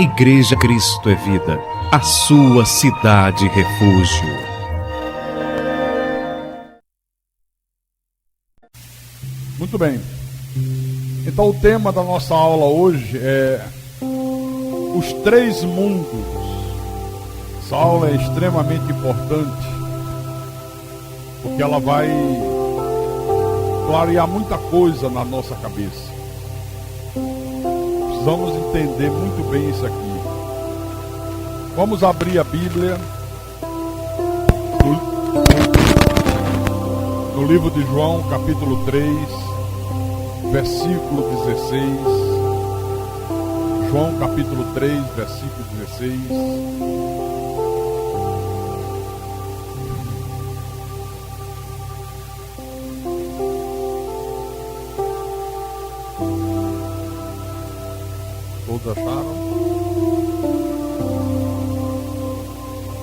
Igreja Cristo é Vida, a sua cidade refúgio. Muito bem. Então o tema da nossa aula hoje é os três mundos. Essa aula é extremamente importante, porque ela vai clarear muita coisa na nossa cabeça. Precisamos entender muito bem isso aqui. Vamos abrir a Bíblia no livro de João, capítulo 3, versículo 16. João, capítulo 3, versículo 16. Todos acharam?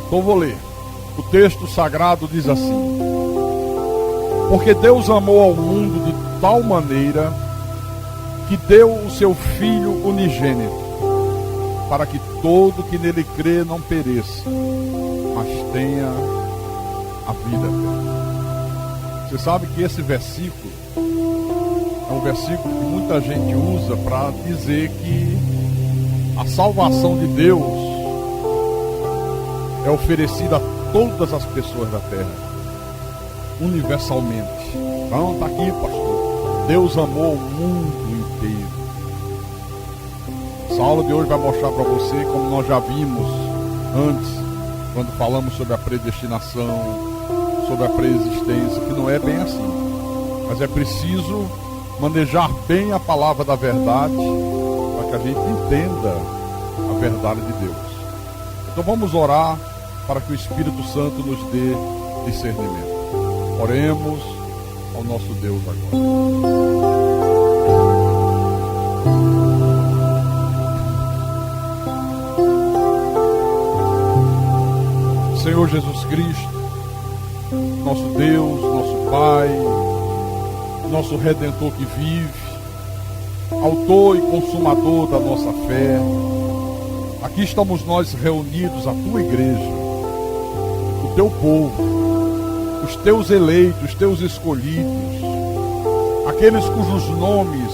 Então vou ler. O texto sagrado diz assim: porque Deus amou ao mundo de tal maneira que deu o seu Filho unigênito, para que todo que nele crê não pereça, mas tenha a vida eterna. Você sabe que esse versículo é um versículo que muita gente usa para dizer que a salvação de Deus é oferecida a todas as pessoas da terra, universalmente. Não, está aqui, pastor. Deus amou o mundo inteiro. Essa aula de hoje vai mostrar para você, como nós já vimos antes, quando falamos sobre a predestinação, sobre a preexistência, que não é bem assim. Mas é preciso manejar bem a palavra da verdade, para que a gente entenda a verdade de Deus. Então vamos orar para que o Espírito Santo nos dê discernimento. Oremos ao nosso Deus agora. Senhor Jesus Cristo, nosso Deus, nosso Pai, nosso Redentor que vive, autor e consumador da nossa fé, aqui estamos nós reunidos, a tua igreja, o teu povo, os teus eleitos, os teus escolhidos, aqueles cujos nomes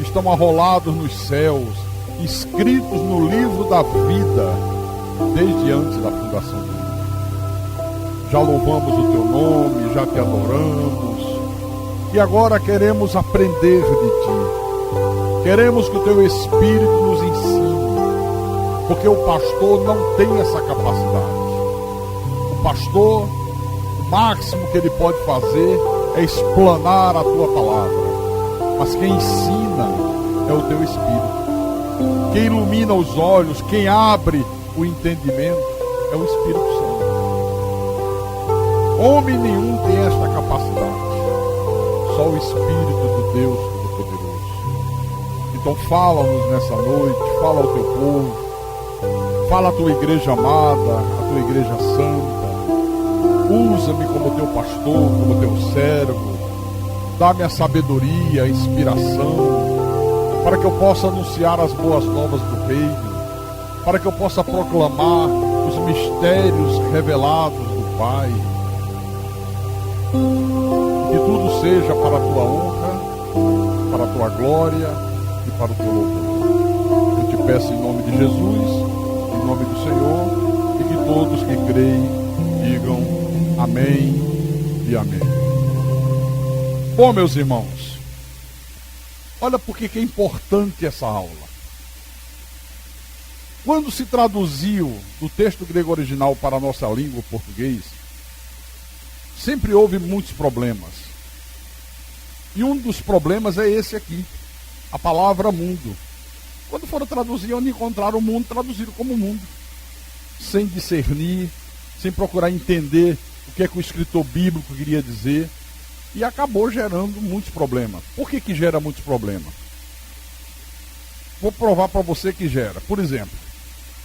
estão arrolados nos céus, inscritos no livro da vida, desde antes da fundação do mundo. Já louvamos o teu nome, já te adoramos, e agora queremos aprender de ti. Queremos que o teu Espírito nos ensine, porque o pastor não tem essa capacidade. O pastor, o máximo que ele pode fazer é explanar a tua palavra, mas quem ensina é o teu Espírito. Quem ilumina os olhos, quem abre o entendimento é o Espírito Santo. Homem nenhum tem esta capacidade, só o Espírito do Deus Todo-Poderoso. Então fala-nos nessa noite, fala ao teu povo, fala à tua igreja amada, à tua igreja santa. Usa-me como teu pastor, como teu servo. Dá-me a sabedoria, a inspiração, para que eu possa anunciar as boas novas do reino, para que eu possa proclamar os mistérios revelados do Pai. Que tudo seja para a tua honra, para a tua glória e para o teu louvor. Eu te peço em nome de Jesus, em nome do Senhor, e que todos que creem digam amém e amém. Bom, meus irmãos, olha por que é importante essa aula. Quando se traduziu do texto grego original para a nossa língua, o português, sempre houve muitos problemas. E um dos problemas é esse aqui, a palavra mundo. Quando foram traduzir, onde encontraram o mundo, traduziram como mundo, sem discernir, sem procurar entender o que é que o escritor bíblico queria dizer, e acabou gerando muitos problemas. Por que gera muitos problemas? Vou provar para você que gera. Por exemplo,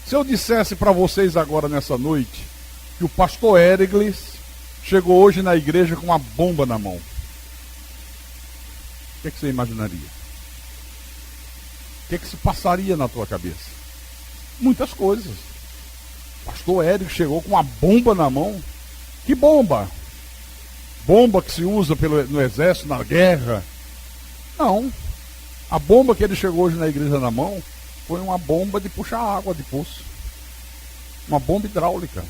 se eu dissesse para vocês agora nessa noite que o pastor Érigles chegou hoje na igreja com uma bomba na mão, o que você imaginaria? O que se passaria na tua cabeça? Muitas coisas. Pastor Érico chegou com uma bomba na mão. Que bomba? Bomba que se usa no exército, na guerra. Não. A bomba que ele chegou hoje na igreja na mão foi uma bomba de puxar água de poço. Uma bomba hidráulica.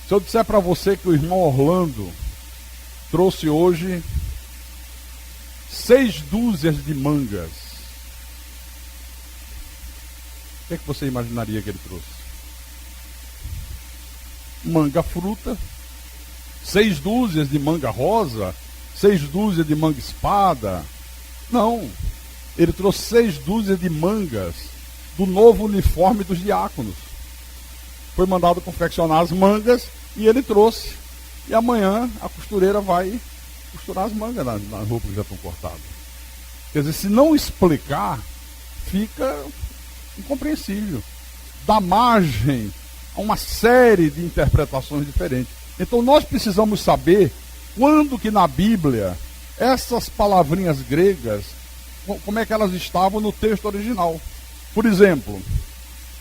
Se eu disser para você que o irmão Orlando trouxe hoje 6 dúzias de mangas, o que é que você imaginaria que ele trouxe? Manga fruta, 6 dúzias de manga rosa, 6 dúzias de manga espada. Não, ele trouxe 6 dúzias de mangas do novo uniforme dos diáconos. Foi mandado confeccionar as mangas e ele trouxe. E amanhã a costureira vai costurar as mangas nas roupas que já estão cortadas. Quer dizer, se não explicar, fica incompreensível. Dá margem a uma série de interpretações diferentes. Então nós precisamos saber quando que na Bíblia essas palavrinhas gregas, como é que elas estavam no texto original. Por exemplo,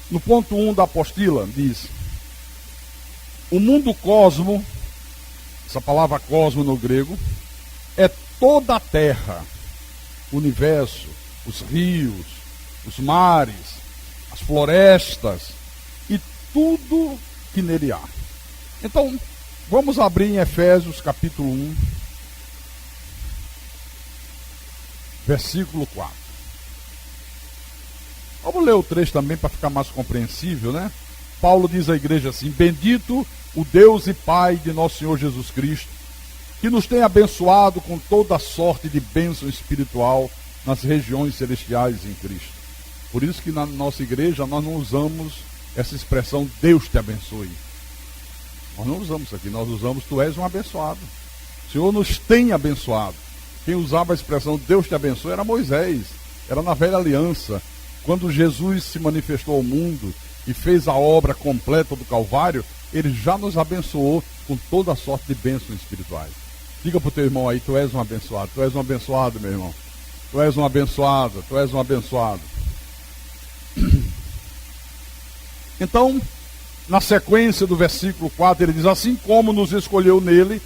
no ponto 1 da apostila diz: o mundo cosmo, essa palavra cosmo no grego, é toda a terra, o universo, os rios, os mares, as florestas e tudo que nele há. Então, vamos abrir em Efésios capítulo 1, versículo 4. Vamos ler o trecho também para ficar mais compreensível, né? Paulo diz à igreja assim: bendito o Deus e Pai de nosso Senhor Jesus Cristo, que nos tem abençoado com toda sorte de bênção espiritual nas regiões celestiais em Cristo. Por isso que na nossa igreja nós não usamos essa expressão Deus te abençoe. Nós não usamos isso aqui, nós usamos tu és um abençoado. O Senhor nos tem abençoado. Quem usava a expressão Deus te abençoe era Moisés, era na velha aliança. Quando Jesus se manifestou ao mundo e fez a obra completa do Calvário, ele já nos abençoou com toda a sorte de bênçãos espirituais. Diga para o teu irmão aí: tu és um abençoado, tu és um abençoado, meu irmão. Tu és um abençoado, tu és um abençoado. Então, na sequência do versículo 4, ele diz: assim como nos escolheu nele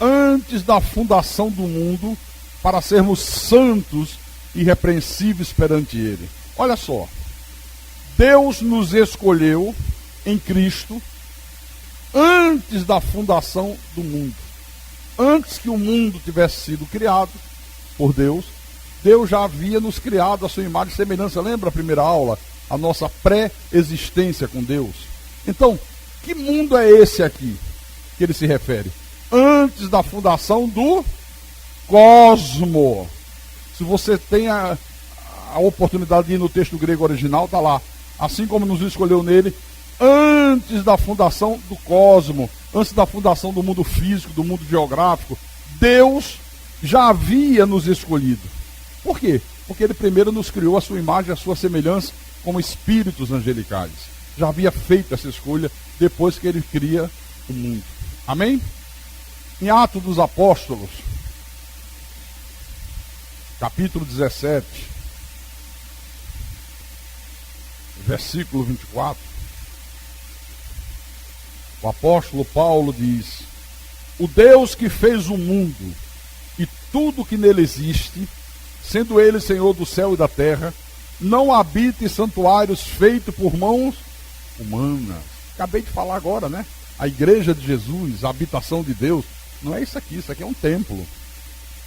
antes da fundação do mundo, para sermos santos e irrepreensíveis perante ele. Olha só, Deus nos escolheu em Cristo antes da fundação do mundo. Antes que o mundo tivesse sido criado por Deus, Deus já havia nos criado a sua imagem e semelhança. Lembra a primeira aula? A nossa pré-existência com Deus. Então, que mundo é esse aqui que ele se refere? Antes da fundação do cosmo. Se você tem a oportunidade de ir no texto grego original, está lá. Assim como nos escolheu nele antes da fundação do cosmo, antes da fundação do mundo físico, do mundo geográfico, Deus já havia nos escolhido. Por quê? Porque ele primeiro nos criou a sua imagem, a sua semelhança como espíritos angelicais. Já havia feito essa escolha depois que ele cria o mundo. Amém? Em Atos dos Apóstolos, capítulo 17, versículo 24, o apóstolo Paulo diz: o Deus que fez o mundo e tudo que nele existe, sendo ele Senhor do céu e da terra, não habita em santuários feitos por mãos humanas. Acabei de falar agora, né? A igreja de Jesus, a habitação de Deus, não é isso aqui é um templo.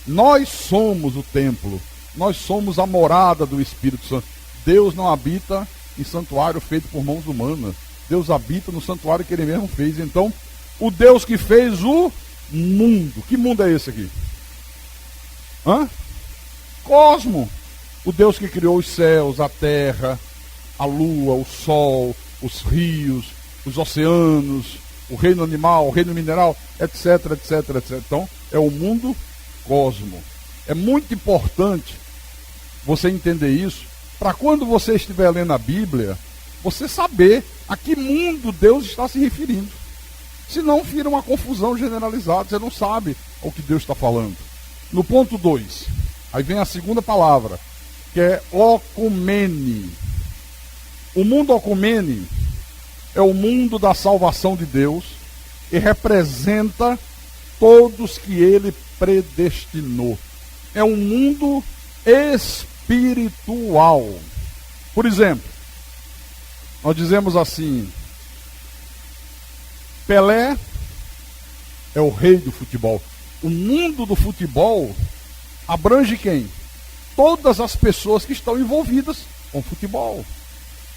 Nós somos o templo, nós somos a morada do Espírito Santo. Deus não habita em santuário feito por mãos humanas. Deus habita no santuário que ele mesmo fez. Então, o Deus que fez o mundo. Que mundo é esse aqui? Cosmo. O Deus que criou os céus, a terra, a lua, o sol, os rios, os oceanos, o reino animal, o reino mineral, etc, etc, etc. Então, é o mundo cosmo. É muito importante você entender isso, para quando você estiver lendo a Bíblia, você saber a que mundo Deus está se referindo. Senão vira uma confusão generalizada, você não sabe o que Deus está falando. No ponto 2, aí vem a segunda palavra, que é okumene. O mundo ecumene é o mundo da salvação de Deus e representa todos que ele predestinou. É um mundo espiritual. Por exemplo, nós dizemos assim: Pelé é o rei do futebol. O mundo do futebol abrange quem? Todas as pessoas que estão envolvidas com futebol.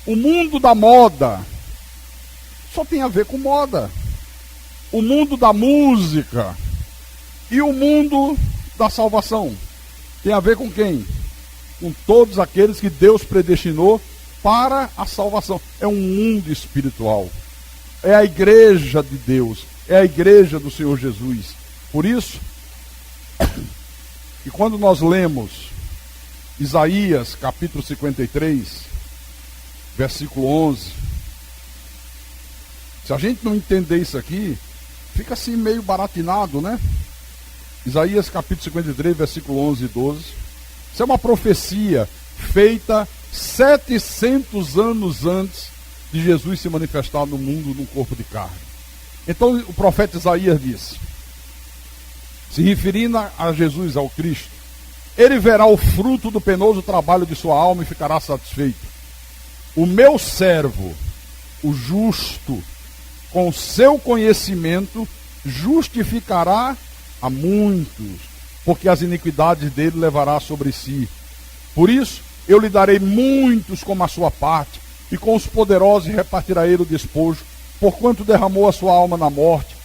O mundo da moda só tem a ver com moda. O mundo da música e o mundo da salvação tem a ver com quem? Com todos aqueles que Deus predestinou para a salvação. É um mundo espiritual. É a igreja de Deus. É a igreja do Senhor Jesus. Por isso, que quando nós lemos Isaías capítulo 53, versículo 11, se a gente não entender isso aqui, fica assim meio baratinado, né? Isaías capítulo 53, versículo 11 e 12. Isso é uma profecia feita 700 anos antes de Jesus se manifestar no mundo no corpo de carne. Então o profeta Isaías disse, se referindo a Jesus, ao Cristo: ele verá o fruto do penoso trabalho de sua alma e ficará satisfeito. O meu servo, o justo, com seu conhecimento, justificará a muitos, porque as iniquidades dele levará sobre si. Por isso, eu lhe darei muitos como a sua parte, e com os poderosos repartirá ele o despojo, porquanto derramou a sua alma na morte.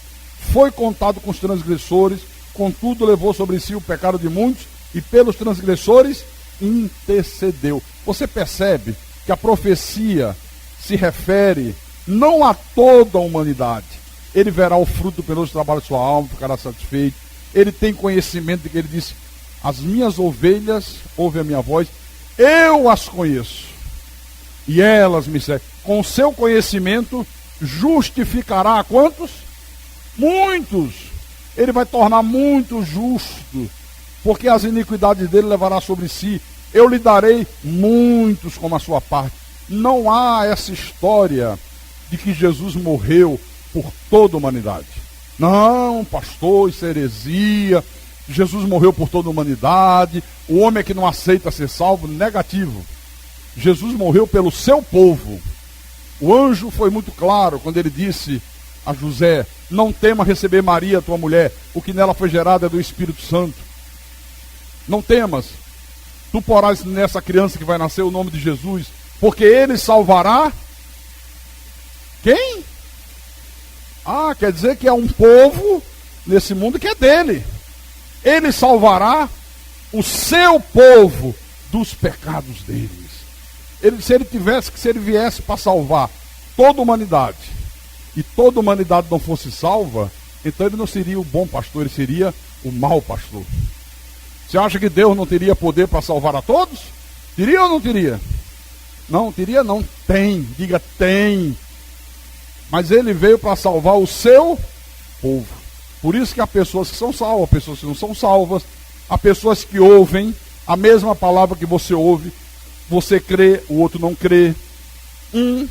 Foi contado com os transgressores, contudo levou sobre si o pecado de muitos, e pelos transgressores intercedeu. Você percebe que a profecia se refere não a toda a humanidade. Ele verá o fruto do penoso trabalho de sua alma, ficará satisfeito. Ele tem conhecimento de que ele disse: as minhas ovelhas ouvem a minha voz, eu as conheço, e elas me seguem. Com seu conhecimento justificará a quantos? Muitos. Ele vai tornar muitos justos, porque as iniquidades dele levará sobre si. Eu lhe darei muitos como a sua parte. Não há essa história de que Jesus morreu por toda a humanidade. Não, pastor, isso é heresia. Jesus morreu por toda a humanidade. O homem é que não aceita ser salvo. Negativo. Jesus morreu pelo seu povo. O anjo foi muito claro quando ele disse a José: não tema receber Maria, tua mulher, o que nela foi gerado é do Espírito Santo. Não temas, tu porás nessa criança que vai nascer o nome de Jesus, porque ele salvará quem? Ah, quer dizer que é um povo nesse mundo que é dele. Ele salvará o seu povo dos pecados deles. Se ele viesse para salvar toda a humanidade, e toda a humanidade não fosse salva, então ele não seria o bom pastor, ele seria o mau pastor. Você acha que Deus não teria poder para salvar a todos? Teria ou não teria? Não, teria não. Tem, diga tem. Mas ele veio para salvar o seu povo. Por isso que há pessoas que são salvas, há pessoas que não são salvas, há pessoas que ouvem a mesma palavra que você ouve, você crê, o outro não crê. Um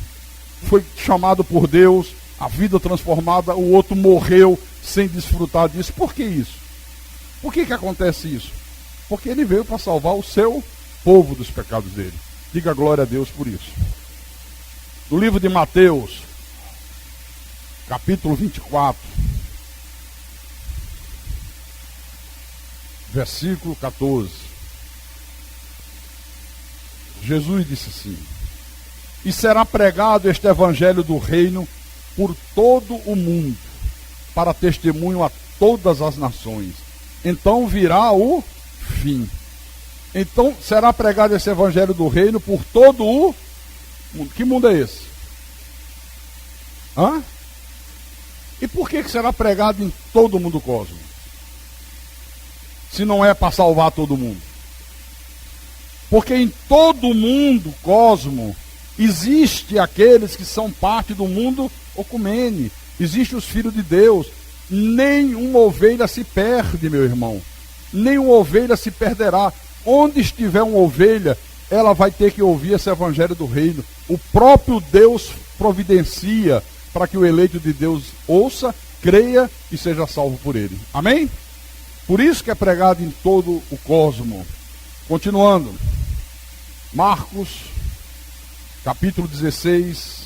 foi chamado por Deus, a vida transformada, o outro morreu sem desfrutar disso. Por que isso? Por que acontece isso? Porque ele veio para salvar o seu povo dos pecados dele. Diga glória a Deus por isso. No livro de Mateus, capítulo 24, versículo 14. Jesus disse assim: e será pregado este evangelho do reino por todo o mundo, para testemunho a todas as nações. Então virá o fim. Então será pregado esse evangelho do reino por todo o mundo. Que mundo é esse? Hã? E por que será pregado em todo o mundo cosmo? Se não é para salvar todo mundo. Porque em todo o mundo cosmo existe aqueles que são parte do mundo ecumene. Existem os filhos de Deus. Nenhuma ovelha se perde, meu irmão. Nenhuma ovelha se perderá. Onde estiver uma ovelha, ela vai ter que ouvir esse evangelho do reino. O próprio Deus providencia para que o eleito de Deus ouça, creia e seja salvo por ele. Amém? Por isso que é pregado em todo o cosmo. Continuando. Marcos, capítulo 16,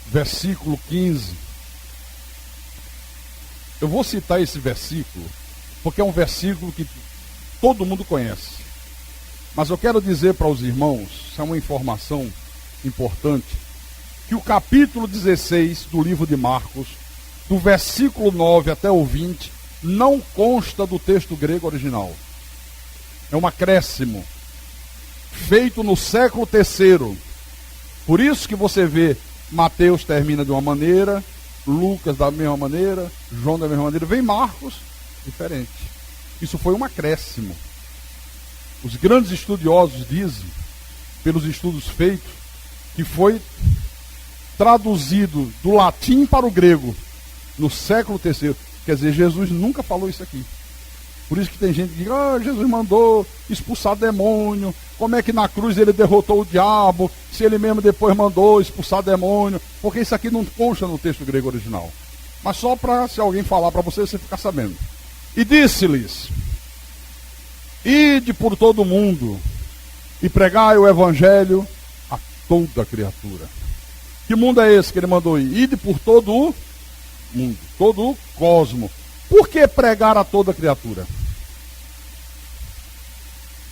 versículo 15. Eu vou citar esse versículo, porque é um versículo que todo mundo conhece. Mas eu quero dizer para os irmãos, isso é uma informação importante, que o capítulo 16 do livro de Marcos, do versículo 9 até o 20, não consta do texto grego original. É um acréscimo, feito no século III. Por isso que você vê, Mateus termina de uma maneira, Lucas da mesma maneira, João da mesma maneira, vem Marcos, diferente. Isso foi um acréscimo. Os grandes estudiosos dizem, pelos estudos feitos, que foi traduzido do latim para o grego no século III. Quer dizer, Jesus nunca falou isso aqui. Por isso que tem gente que diz, Jesus mandou expulsar demônio, como é que na cruz ele derrotou o diabo, se ele mesmo depois mandou expulsar demônio, porque isso aqui não consta no texto grego original. Mas só para, se alguém falar para você, você ficar sabendo. E disse-lhes, ide por todo o mundo e pregai o evangelho a toda criatura. Que mundo é esse que ele mandou ir? Ide por todo o mundo, todo o cosmo. Por que pregar a toda criatura?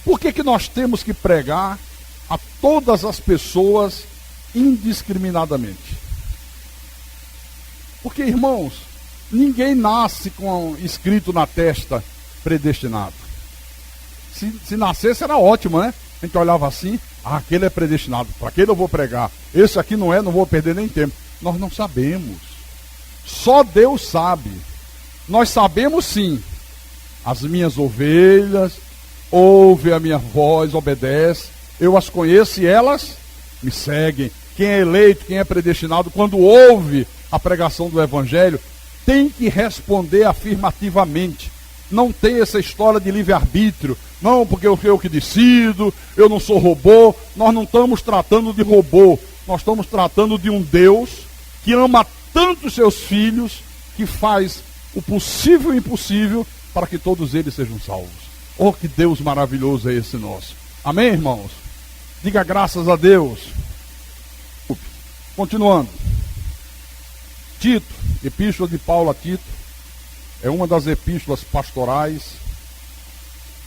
Por que nós temos que pregar a todas as pessoas indiscriminadamente? Porque, irmãos, ninguém nasce com escrito na testa predestinado. Se nascesse era ótimo, né? A gente olhava assim, aquele é predestinado, para aquele eu vou pregar. Esse aqui não é, não vou perder nem tempo. Nós não sabemos. Só Deus sabe. Nós sabemos sim. As minhas ovelhas ouvem a minha voz, obedecem. Eu as conheço e elas me seguem. Quem é eleito, quem é predestinado, quando ouve a pregação do evangelho, tem que responder afirmativamente. Não tem essa história de livre-arbítrio. Não, porque eu que decido, eu não sou robô. Nós não estamos tratando de robô. Nós estamos tratando de um Deus que ama tanto os seus filhos, que faz o possível e o impossível para que todos eles sejam salvos. Oh, que Deus maravilhoso é esse nosso. Amém, irmãos? Diga graças a Deus. Continuando. Tito, epístola de Paulo a Tito, é uma das epístolas pastorais,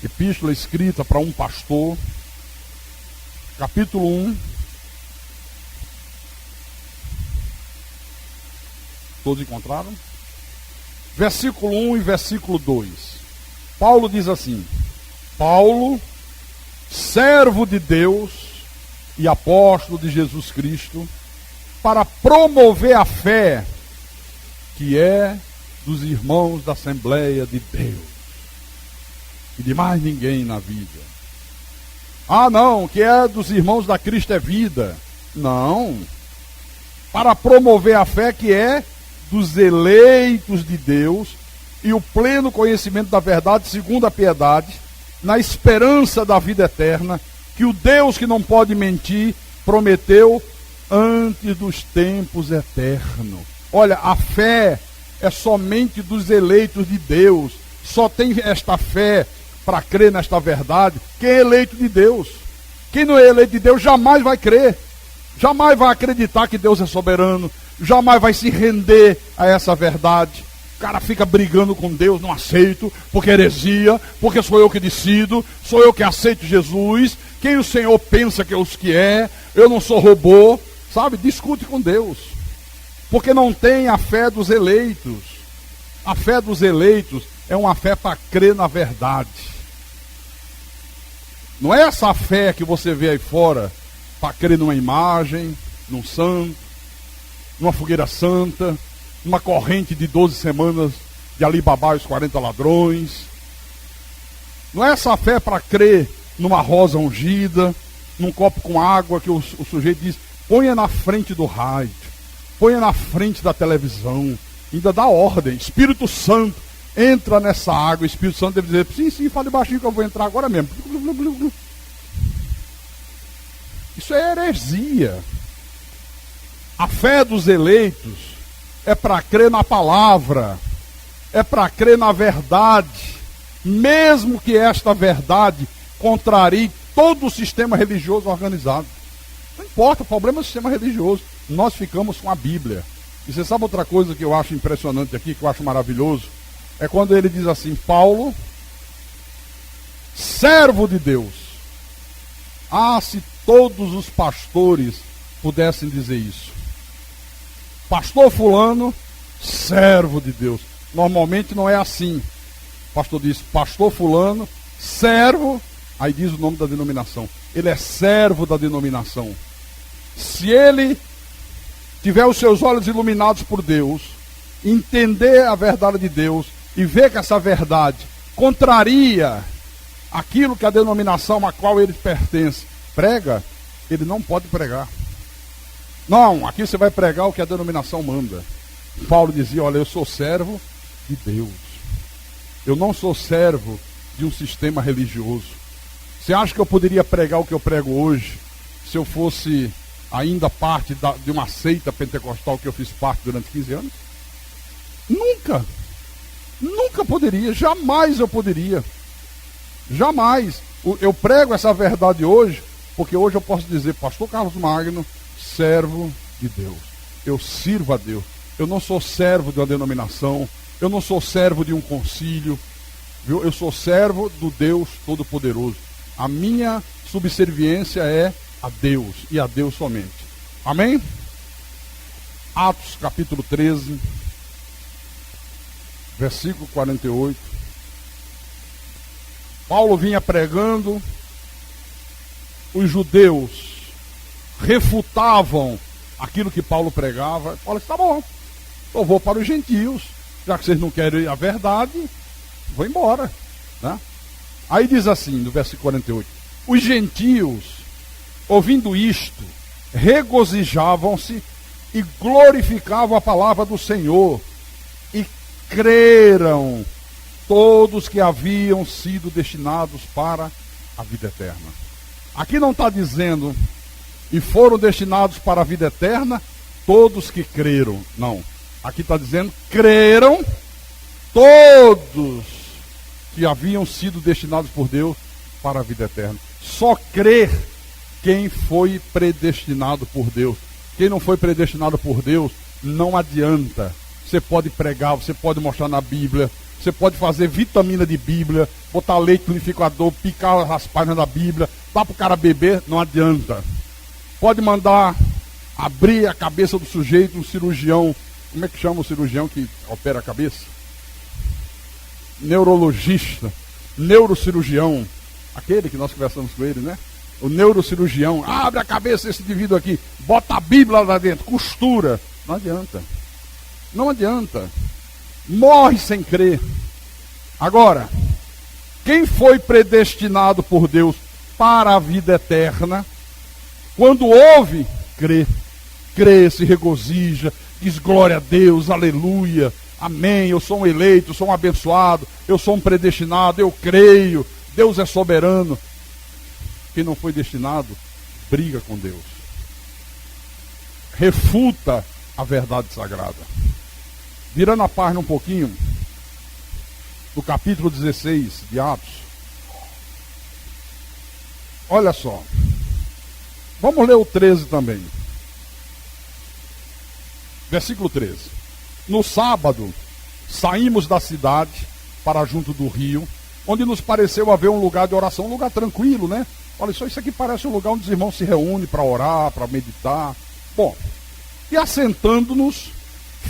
epístola escrita para um pastor, capítulo 1, todos encontraram? Versículo 1 e versículo 2. Paulo diz assim: Paulo, servo de Deus e apóstolo de Jesus Cristo, para promover a fé que é dos irmãos da Assembleia de Deus e de mais ninguém na vida. Ah, não, que é dos irmãos da Cristo é vida. Não. Para promover a fé que é dos eleitos de Deus e o pleno conhecimento da verdade segundo a piedade, na esperança da vida eterna, que o Deus que não pode mentir prometeu antes dos tempos eternos. Olha, a fé é somente dos eleitos de Deus. Só tem esta fé para crer nesta verdade quem é eleito de Deus. Quem não é eleito de Deus jamais vai crer, jamais vai acreditar que Deus é soberano, jamais vai se render a essa verdade. O cara fica brigando com Deus, não aceito, porque é heresia, porque sou eu que decido, sou eu que aceito Jesus, quem o Senhor pensa que é, eu não sou robô, sabe? Discute com Deus, porque não tem a fé dos eleitos. A fé dos eleitos é uma fé para crer na verdade. Não é essa fé que você vê aí fora, para crer numa imagem, num santo, numa fogueira santa, numa corrente de 12 semanas de Alibaba e os 40 ladrões. Não é essa fé para crer numa rosa ungida, num copo com água que o sujeito diz, ponha na frente do rádio, ponha na frente da televisão, ainda dá ordem, Espírito Santo, entra nessa água, o Espírito Santo deve dizer, sim, sim, fale baixinho que eu vou entrar agora mesmo. Isso é heresia. A fé dos eleitos é para crer na palavra, é para crer na verdade, mesmo que esta verdade contrarie todo o sistema religioso organizado. Não importa, o problema é o sistema religioso. Nós ficamos com a Bíblia. E você sabe outra coisa que eu acho impressionante aqui, que eu acho maravilhoso? É quando ele diz assim, Paulo, servo de Deus. Ah, se todos os pastores pudessem dizer isso. Pastor fulano, servo de Deus. Normalmente não é assim. O pastor diz, pastor fulano, servo, aí diz o nome da denominação. Ele é servo da denominação. Se ele tiver os seus olhos iluminados por Deus, entender a verdade de Deus e ver que essa verdade contraria aquilo que a denominação a qual ele pertence prega, ele não pode pregar. Não, aqui você vai pregar o que a denominação manda. Paulo dizia, olha, eu sou servo de Deus. Eu não sou servo de um sistema religioso. Você acha que eu poderia pregar o que eu prego hoje se eu fosse ainda parte de uma seita pentecostal que eu fiz parte durante 15 anos? Nunca. Nunca poderia, jamais eu poderia. Jamais. Eu prego essa verdade hoje, porque hoje eu posso dizer, pastor Carlos Magno, servo de Deus. Eu sirvo a Deus. Eu não sou servo de uma denominação, eu não sou servo de um concílio, viu? Eu sou servo do Deus Todo-Poderoso. A minha subserviência é a Deus e a Deus somente. Amém? Atos capítulo 13, versículo 48. Paulo vinha pregando, os judeus refutavam aquilo que Paulo pregava. Paulo disse, tá bom, eu vou para os gentios, já que vocês não querem a verdade, vou embora, né? Aí diz assim, no versículo 48, os gentios, ouvindo isto, regozijavam-se e glorificavam a palavra do Senhor, e creram todos que haviam sido destinados para a vida eterna. Aqui não está dizendo, e foram destinados para a vida eterna todos que creram. Não. Aqui está dizendo, creram todos que haviam sido destinados por Deus para a vida eterna. Só crer quem foi predestinado por Deus. Quem não foi predestinado por Deus, não adianta. Você pode pregar, você pode mostrar na Bíblia, você pode fazer vitamina de Bíblia, botar leite unificador, picar as páginas da Bíblia, dar para o cara beber, não adianta. Pode mandar abrir a cabeça do sujeito, um cirurgião, como é que chama o cirurgião que opera a cabeça? Neurologista, neurocirurgião, aquele que nós conversamos com ele, né? O neurocirurgião, abre a cabeça desse indivíduo aqui, bota a Bíblia lá dentro, costura, não adianta. Não adianta. Morre sem crer. Agora, quem foi predestinado por Deus para a vida eterna, quando ouve, crê, se regozija, diz glória a Deus, aleluia, amém, eu sou um eleito, eu sou um abençoado, eu sou um predestinado, eu creio, Deus é soberano. Quem não foi destinado, briga com Deus. Refuta a verdade sagrada. Virando a página um pouquinho, do capítulo 16 de Atos, olha só, vamos ler o 13 também, versículo 13. No sábado, saímos da cidade para junto do rio, onde nos pareceu haver um lugar de oração, um lugar tranquilo, né? Olha só, isso aqui parece um lugar onde os irmãos se reúnem para orar, para meditar. Bom, e assentando-nos,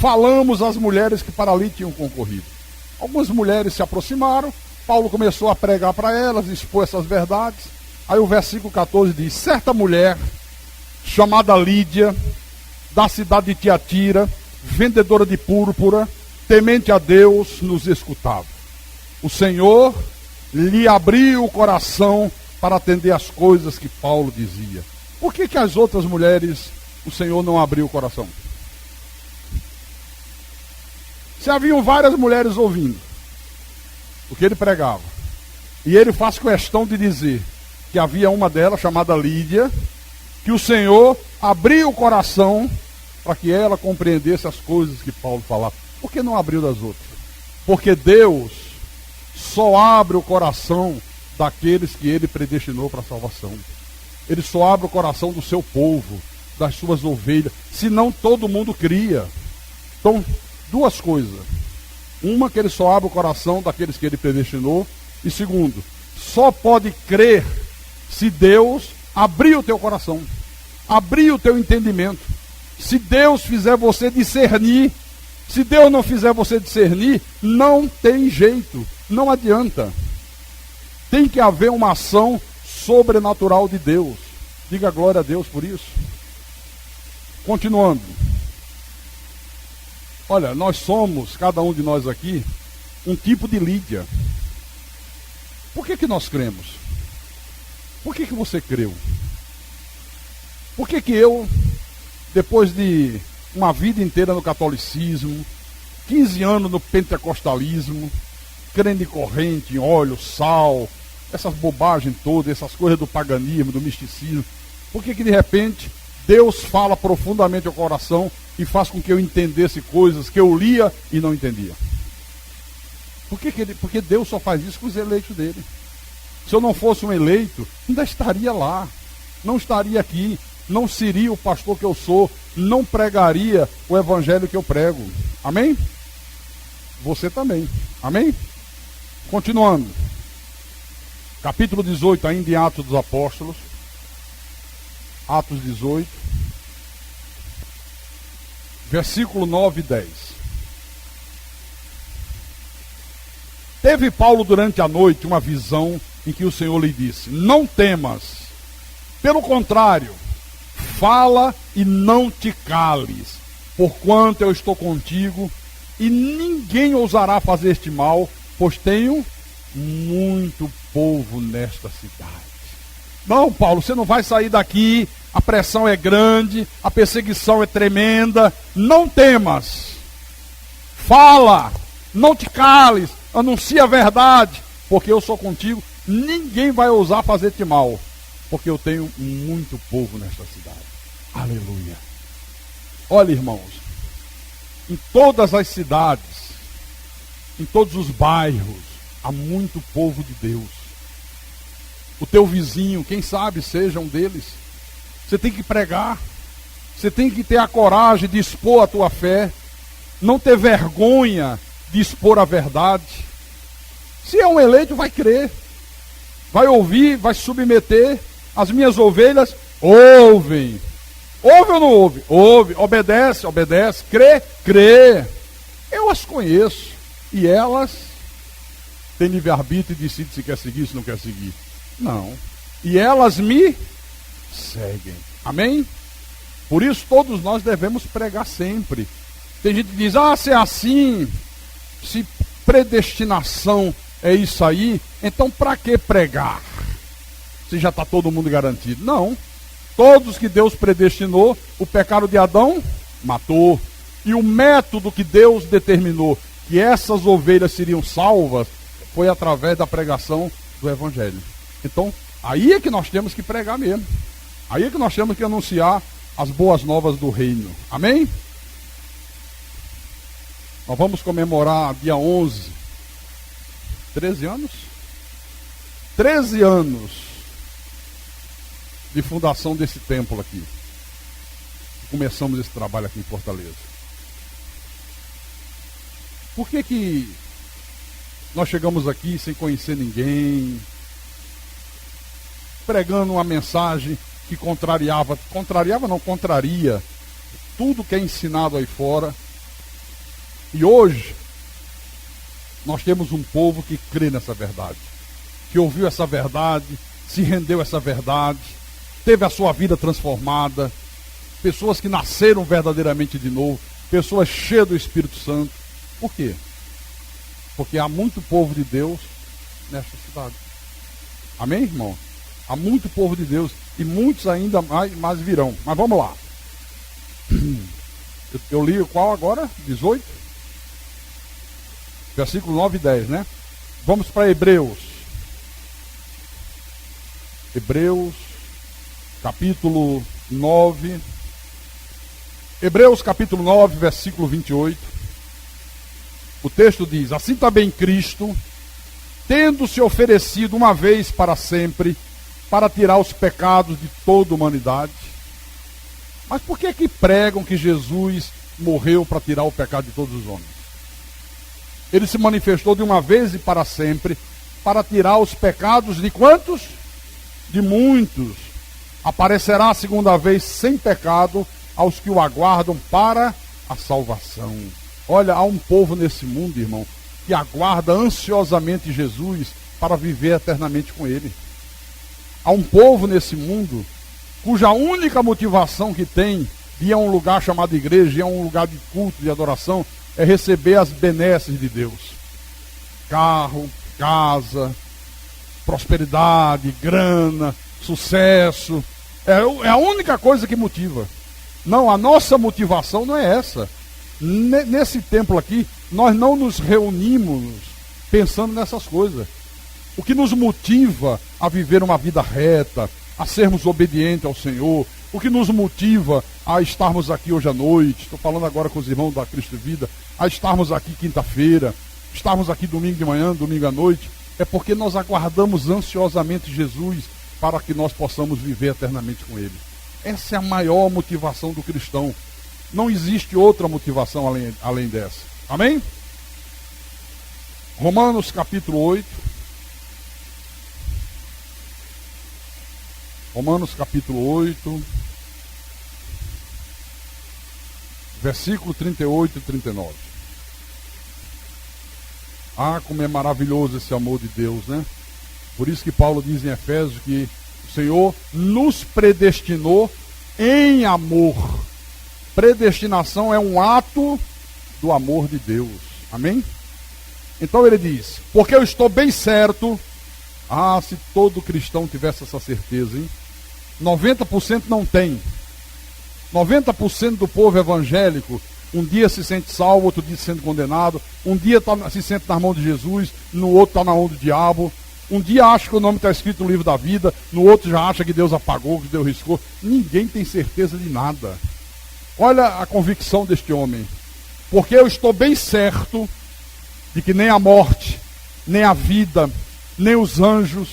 falamos às mulheres que para ali tinham concorrido. Algumas mulheres se aproximaram, Paulo começou a pregar para elas, expor essas verdades. Aí o versículo 14 diz, certa mulher, chamada Lídia, da cidade de Tiatira, vendedora de púrpura, temente a Deus, nos escutava. O Senhor lhe abriu o coração para atender as coisas que Paulo dizia. Por que as outras mulheres, o Senhor não abriu o coração? Se haviam várias mulheres ouvindo, o que ele pregava. E ele faz questão de dizer que havia uma delas, chamada Lídia, que o Senhor abriu o coração para que ela compreendesse as coisas que Paulo falava. Por que não abriu das outras? Porque Deus só abre o coração daqueles que ele predestinou para a salvação. Ele só abre o coração do seu povo, das suas ovelhas, senão todo mundo cria. Então, duas coisas. Uma, que ele só abre o coração daqueles que ele predestinou. E segundo, só pode crer se Deus abrir o teu coração, abrir o teu entendimento. Se Deus fizer você discernir, se Deus não fizer você discernir, não tem jeito, não adianta. Tem que haver uma ação sobrenatural de Deus. Diga glória a Deus por isso. Continuando. Olha, nós somos, cada um de nós aqui, um tipo de Lídia. Por que nós cremos? Por que você creu? Por que eu, depois de uma vida inteira no catolicismo, 15 anos no pentecostalismo, crendo em corrente, em óleo, sal, essas bobagens todas, essas coisas do paganismo, do misticismo, por que de repente Deus fala profundamente ao coração e faz com que eu entendesse coisas que eu lia e não entendia? Porque Deus só faz isso com os eleitos dele. Se eu não fosse um eleito, ainda estaria lá, não estaria aqui, não seria o pastor que eu sou, não pregaria o evangelho que eu prego. Amém? Você também. Amém? Continuando. Capítulo 18, ainda em Atos dos Apóstolos. Atos 18. Versículo 9 e 10. Teve Paulo durante a noite uma visão em que o Senhor lhe disse: não temas, pelo contrário, fala e não te cales, porquanto eu estou contigo, e ninguém ousará fazer-te mal, pois tenho muito povo nesta cidade. Não, Paulo, você não vai sair daqui, a pressão é grande, a perseguição é tremenda, não temas, fala, não te cales, anuncia a verdade, porque eu sou contigo, ninguém vai ousar fazer-te mal, porque eu tenho muito povo nesta cidade. Aleluia. Olha, irmãos, em todas as cidades, em todos os bairros, há muito povo de Deus. O teu vizinho, quem sabe seja um deles. Você tem que pregar, você tem que ter a coragem de expor a tua fé, não ter vergonha de expor a verdade. Se é um eleito, vai crer, vai ouvir, vai se submeter. As minhas ovelhas ouvem. Ouve ou não ouve? Ouve. Obedece, obedece. Crê, crê. Eu as conheço. E elas têm livre-arbítrio e decidem se quer seguir, se não quer seguir. Não. E elas me seguem. Amém? Por isso todos nós devemos pregar sempre. Tem gente que diz: se é assim, se predestinação é isso aí, então para que pregar? Se já está todo mundo garantido. Não. Todos que Deus predestinou, o pecado de Adão matou. E o método que Deus determinou que essas ovelhas seriam salvas foi através da pregação do Evangelho. Então, aí é que nós temos que pregar mesmo. Aí é que nós temos que anunciar as boas novas do reino. Amém? Nós vamos comemorar dia 11, 13 anos? 13 anos de fundação desse templo aqui. Começamos esse trabalho aqui em Fortaleza. Por que nós chegamos aqui sem conhecer ninguém, pregando uma mensagem que contraria tudo que é ensinado aí fora? E hoje nós temos um povo que crê nessa verdade, que ouviu essa verdade, se rendeu a essa verdade, teve a sua vida transformada, pessoas que nasceram verdadeiramente de novo, pessoas cheias do Espírito Santo. Por quê? Porque há muito povo de Deus nesta cidade. Amém, irmão? Há muito povo de Deus e muitos ainda mais virão. Mas vamos lá. Eu li qual agora? 18? Versículo 9 e 10, né? Vamos para Hebreus. Hebreus, capítulo 9. Hebreus, capítulo 9, versículo 28. O texto diz: assim também Cristo, tendo se oferecido uma vez para sempre, para tirar os pecados de toda a humanidade. Mas por que que pregam que Jesus morreu para tirar o pecado de todos os homens? Ele se manifestou de uma vez e para sempre, para tirar os pecados de quantos? De muitos. Aparecerá a segunda vez sem pecado aos que o aguardam para a salvação. Olha, há um povo nesse mundo, irmão, que aguarda ansiosamente Jesus para viver eternamente com ele. Há um povo nesse mundo cuja única motivação que tem de ir a um lugar chamado igreja, ir a um lugar de culto, de adoração, é receber as benesses de Deus. Carro, casa, prosperidade, grana, sucesso. É a única coisa que motiva. Não, a nossa motivação não é essa. Nesse templo aqui, nós não nos reunimos pensando nessas coisas. O que nos motiva a viver uma vida reta, a sermos obedientes ao Senhor, o que nos motiva a estarmos aqui hoje à noite, estou falando agora com os irmãos da Cristo Vida, a estarmos aqui quinta-feira, estarmos aqui domingo de manhã, domingo à noite, é porque nós aguardamos ansiosamente Jesus para que nós possamos viver eternamente com Ele. Essa é a maior motivação do cristão. Não existe outra motivação além dessa. Amém? Romanos capítulo 8. Romanos capítulo 8, versículo 38 e 39. Ah, como é maravilhoso esse amor de Deus, né? Por isso que Paulo diz em Efésios que o Senhor nos predestinou em amor. Predestinação é um ato do amor de Deus. Amém? Então ele diz: porque eu estou bem certo. Ah, se todo cristão tivesse essa certeza, hein? 90% não tem. 90% do povo evangélico um dia se sente salvo, outro dia se sente condenado, um dia se sente na mão de Jesus, no outro está na mão do diabo, um dia acha que o nome está escrito no livro da vida, no outro já acha que Deus apagou, que Deus riscou. Ninguém tem certeza de nada. Olha a convicção deste homem: porque eu estou bem certo de que nem a morte, nem a vida, nem os anjos,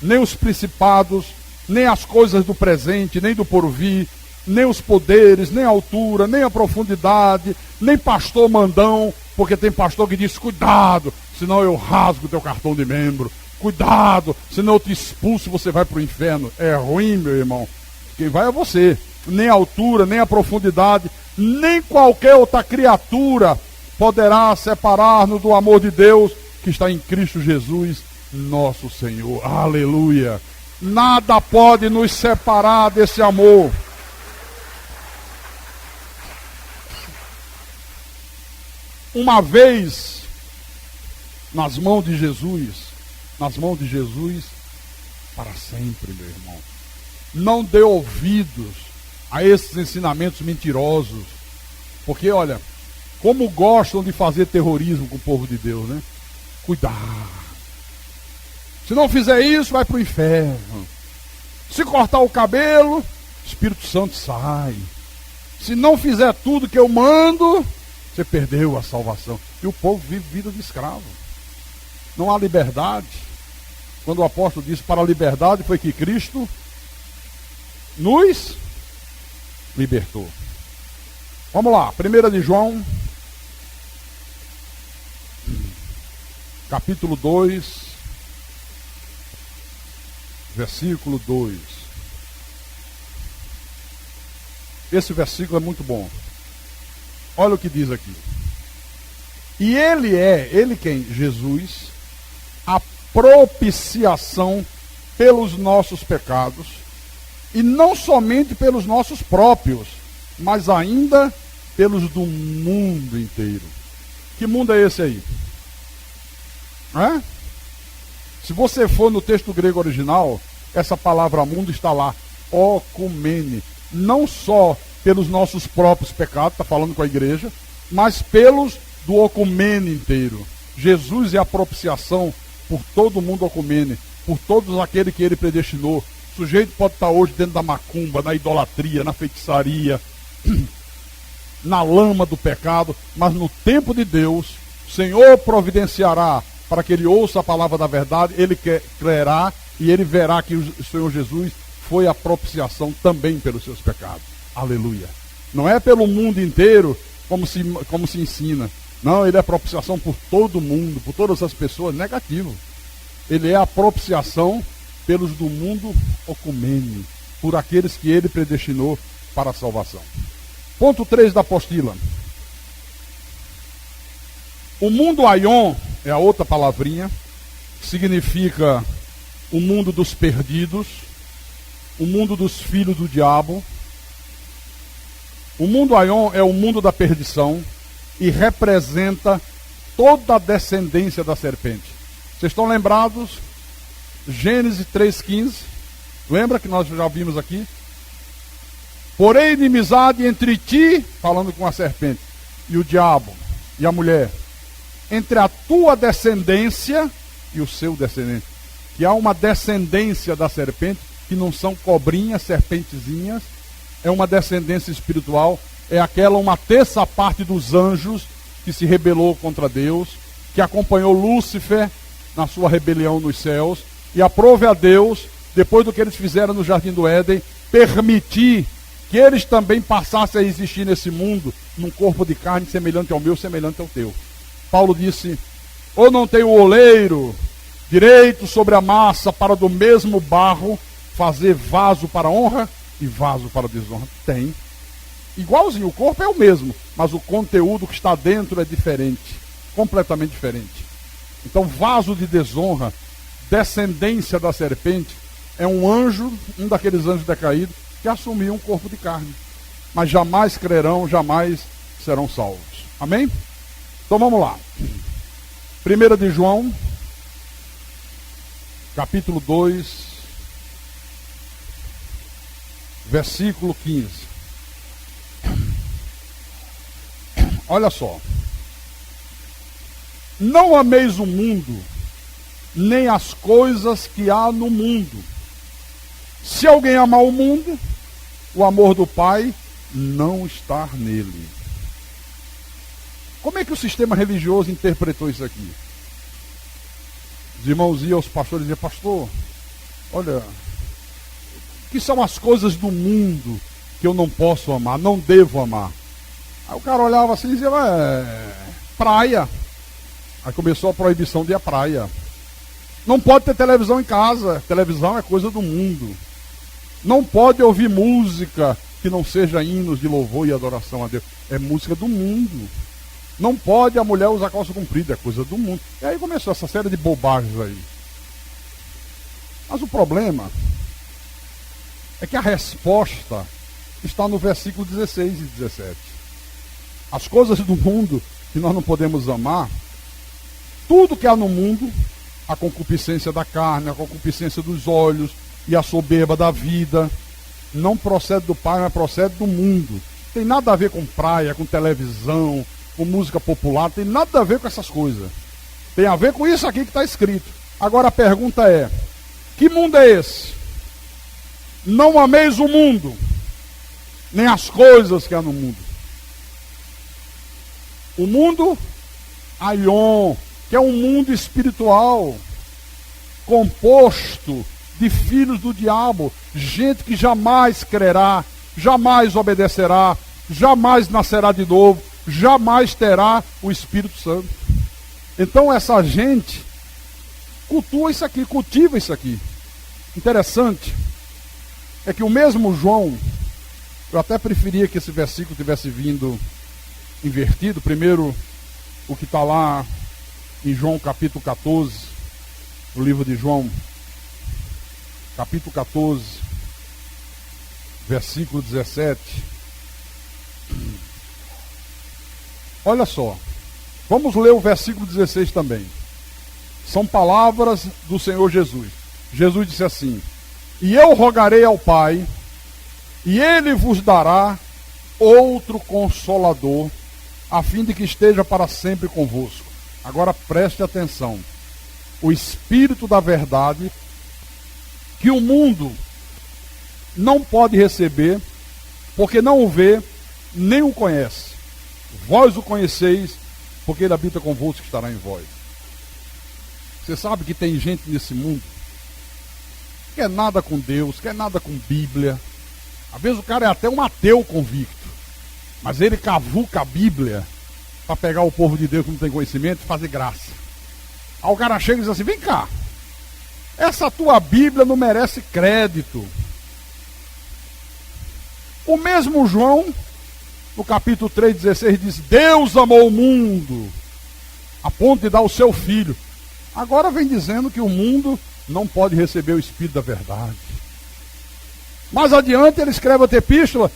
nem os principados, nem as coisas do presente, nem do porvir, nem os poderes, nem a altura, nem a profundidade, nem pastor mandão, porque tem pastor que diz: cuidado, senão eu rasgo o teu cartão de membro, cuidado, senão eu te expulso e você vai para o inferno. É ruim, meu irmão, quem vai é você. Nem a altura, nem a profundidade, nem qualquer outra criatura poderá separar-nos do amor de Deus que está em Cristo Jesus, nosso Senhor. Aleluia! Nada pode nos separar desse amor. Uma vez nas mãos de Jesus, para sempre, meu irmão. Não dê ouvidos a esses ensinamentos mentirosos, porque olha, como gostam de fazer terrorismo com o povo de Deus, né? Cuidado. Se não fizer isso, vai para o inferno. Se cortar o cabelo, o Espírito Santo sai. Se não fizer tudo que eu mando, você perdeu a salvação. E o povo vive vida de escravo. Não há liberdade. Quando o apóstolo disse: para a liberdade foi que Cristo nos libertou. Vamos lá, 1 de João, capítulo 2, versículo 2. Esse versículo é muito bom. Olha o que diz aqui. E ele quem? Jesus, a propiciação pelos nossos pecados, e não somente pelos nossos próprios, mas ainda pelos do mundo inteiro. Que mundo é esse aí? Se você for no texto grego original, essa palavra mundo está lá, okumene. Não só pelos nossos próprios pecados, está falando com a igreja, mas pelos do ocumene inteiro. Jesus é a propiciação por todo mundo ecumene, por todos aqueles que ele predestinou. O sujeito pode estar hoje dentro da macumba, na idolatria, na feitiçaria, na lama do pecado, mas no tempo de Deus, o Senhor providenciará para que ele ouça a palavra da verdade, ele crerá e ele verá que o Senhor Jesus foi a propiciação também pelos seus pecados. Aleluia. Não é pelo mundo inteiro como se ensina. Não, ele é a propiciação por todo mundo, por todas as pessoas. Negativo. Ele é a propiciação pelos do mundo ecumene, por aqueles que ele predestinou para a salvação. Ponto 3 da apostila. O mundo aion é a outra palavrinha, que significa o mundo dos perdidos, o mundo dos filhos do diabo. O mundo aion é o mundo da perdição e representa toda a descendência da serpente. Vocês estão lembrados? Gênesis 3,15. Lembra que nós já vimos aqui? Porém, inimizade entre ti, falando com a serpente, e o diabo, e a mulher, entre a tua descendência e o seu descendente. Que há uma descendência da serpente, que não são cobrinhas, serpentezinhas, é uma descendência espiritual, é aquela uma terça parte dos anjos que se rebelou contra Deus, que acompanhou Lúcifer na sua rebelião nos céus, e aprove a Deus, depois do que eles fizeram no Jardim do Éden, permitir que eles também passassem a existir nesse mundo, num corpo de carne semelhante ao meu, semelhante ao teu. Paulo disse, ou não tem o oleiro direito sobre a massa para do mesmo barro fazer vaso para honra e vaso para desonra? Tem. Igualzinho, o corpo é o mesmo, mas o conteúdo que está dentro é diferente, completamente diferente. Então, vaso de desonra, descendência da serpente, é um anjo, um daqueles anjos decaídos, que assumiu um corpo de carne. Mas jamais crerão, jamais serão salvos. Amém? Então vamos lá. 1 de João, capítulo 2, versículo 15. Olha só. Não ameis o mundo, nem as coisas que há no mundo. Se alguém amar o mundo, o amor do Pai não está nele. Como é que o sistema religioso interpretou isso aqui? Os irmãos iam aos pastores e diziam, pastor, olha, o que são as coisas do mundo que eu não posso amar, não devo amar? Aí o cara olhava assim e dizia, praia. Aí começou a proibição de ir à praia. Não pode ter televisão em casa, televisão é coisa do mundo. Não pode ouvir música que não seja hinos de louvor e adoração a Deus. É música do mundo. Não pode a mulher usar calça comprida, é coisa do mundo. E aí começou essa série de bobagens aí. Mas o problema é que a resposta está no versículo 16 e 17. As coisas do mundo que nós não podemos amar, tudo que há no mundo, a concupiscência da carne, a concupiscência dos olhos e a soberba da vida, não procede do Pai, mas procede do mundo. Tem nada a ver com praia, com televisão, com música popular, tem nada a ver com essas coisas. Tem a ver com isso aqui que está escrito. Agora a pergunta é, que mundo é esse? Não ameis o mundo, nem as coisas que há no mundo. O mundo aion, que é um mundo espiritual, composto de filhos do diabo, gente que jamais crerá, jamais obedecerá, jamais nascerá de novo, jamais terá o Espírito Santo. Então essa gente cultua isso aqui, cultiva isso aqui. Interessante é que o mesmo João, eu até preferia que esse versículo tivesse vindo invertido. Primeiro, o que está lá em João capítulo 14, no livro de João, capítulo 14, versículo 17. Olha só, vamos ler o versículo 16 também. São palavras do Senhor Jesus. Jesus disse assim, e eu rogarei ao Pai, e Ele vos dará outro Consolador, a fim de que esteja para sempre convosco. Agora preste atenção. O Espírito da verdade, que o mundo não pode receber, porque não o vê, nem o conhece. Vós o conheceis, porque ele habita convosco e estará em vós. Você sabe que tem gente nesse mundo que quer nada com Deus, quer nada com Bíblia. Às vezes o cara é até um ateu convicto, mas ele cavuca a Bíblia para pegar o povo de Deus que não tem conhecimento e fazer graça. Aí o cara chega e diz assim: vem cá, essa tua Bíblia não merece crédito. O mesmo João, no capítulo 3,16, diz: Deus amou o mundo a ponto de dar o seu Filho. Agora vem dizendo que o mundo não pode receber o Espírito da verdade. Mais adiante ele escreve outra epístola: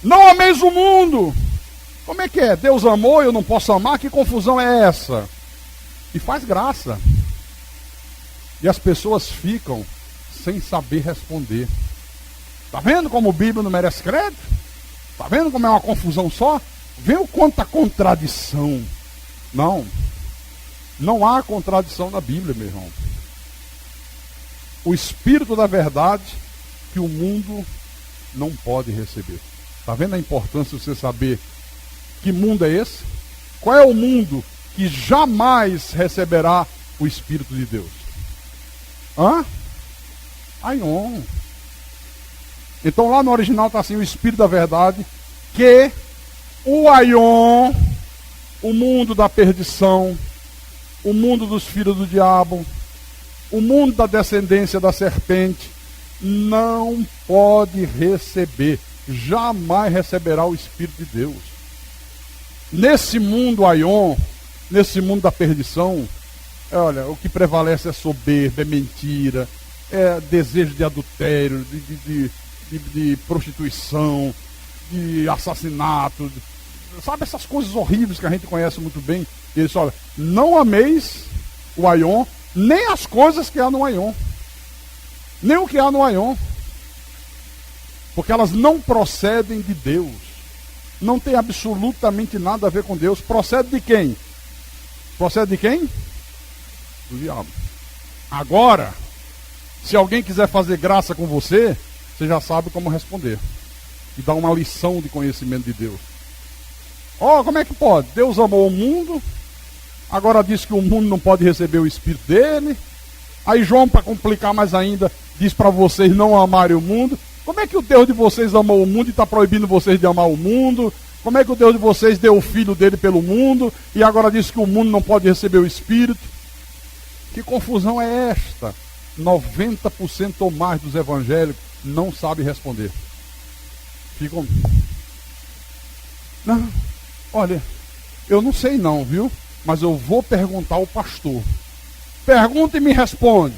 não ameis o mundo. Como é que é? Deus amou e eu não posso amar? Que confusão é essa? E faz graça. E as pessoas ficam sem saber responder. Está vendo como a Bíblia não merece crédito? Está vendo como é uma confusão só? Vê o quanta contradição. Não há contradição na Bíblia, meu irmão. O Espírito da verdade que o mundo não pode receber. Está vendo a importância de você saber que mundo é esse? Qual é o mundo que jamais receberá o Espírito de Deus? Aion. Então lá no original está assim: o Espírito da verdade, que o Aion, o mundo da perdição, o mundo dos filhos do diabo, o mundo da descendência da serpente, não pode receber, jamais receberá o Espírito de Deus. Nesse mundo Aion, nesse mundo da perdição, olha, o que prevalece é soberba, é mentira, é desejo de adultério, de prostituição, de assassinato, sabe, essas coisas horríveis que a gente conhece muito bem. Ele diz: olha, não ameis o Aion, nem as coisas que há no Aion, nem o que há no Aion, porque elas não procedem de Deus, não tem absolutamente nada a ver com Deus. Procede de quem? Procede de quem? Do diabo. Agora, se alguém quiser fazer graça com você, você já sabe como responder e dar uma lição de conhecimento de Deus. Como é que pode? Deus amou o mundo, agora diz que o mundo não pode receber o Espírito dele. Aí João, para complicar mais ainda, diz para vocês não amarem o mundo. Como é que o Deus de vocês amou o mundo e está proibindo vocês de amar o mundo? Como é que o Deus de vocês deu o Filho dele pelo mundo e agora diz que o mundo não pode receber o Espírito? Que confusão é esta? 90% ou mais dos evangélicos não sabem responder. Ficam... Não, olha, eu não sei não, viu? Mas eu vou perguntar ao pastor. Pergunta e me responde.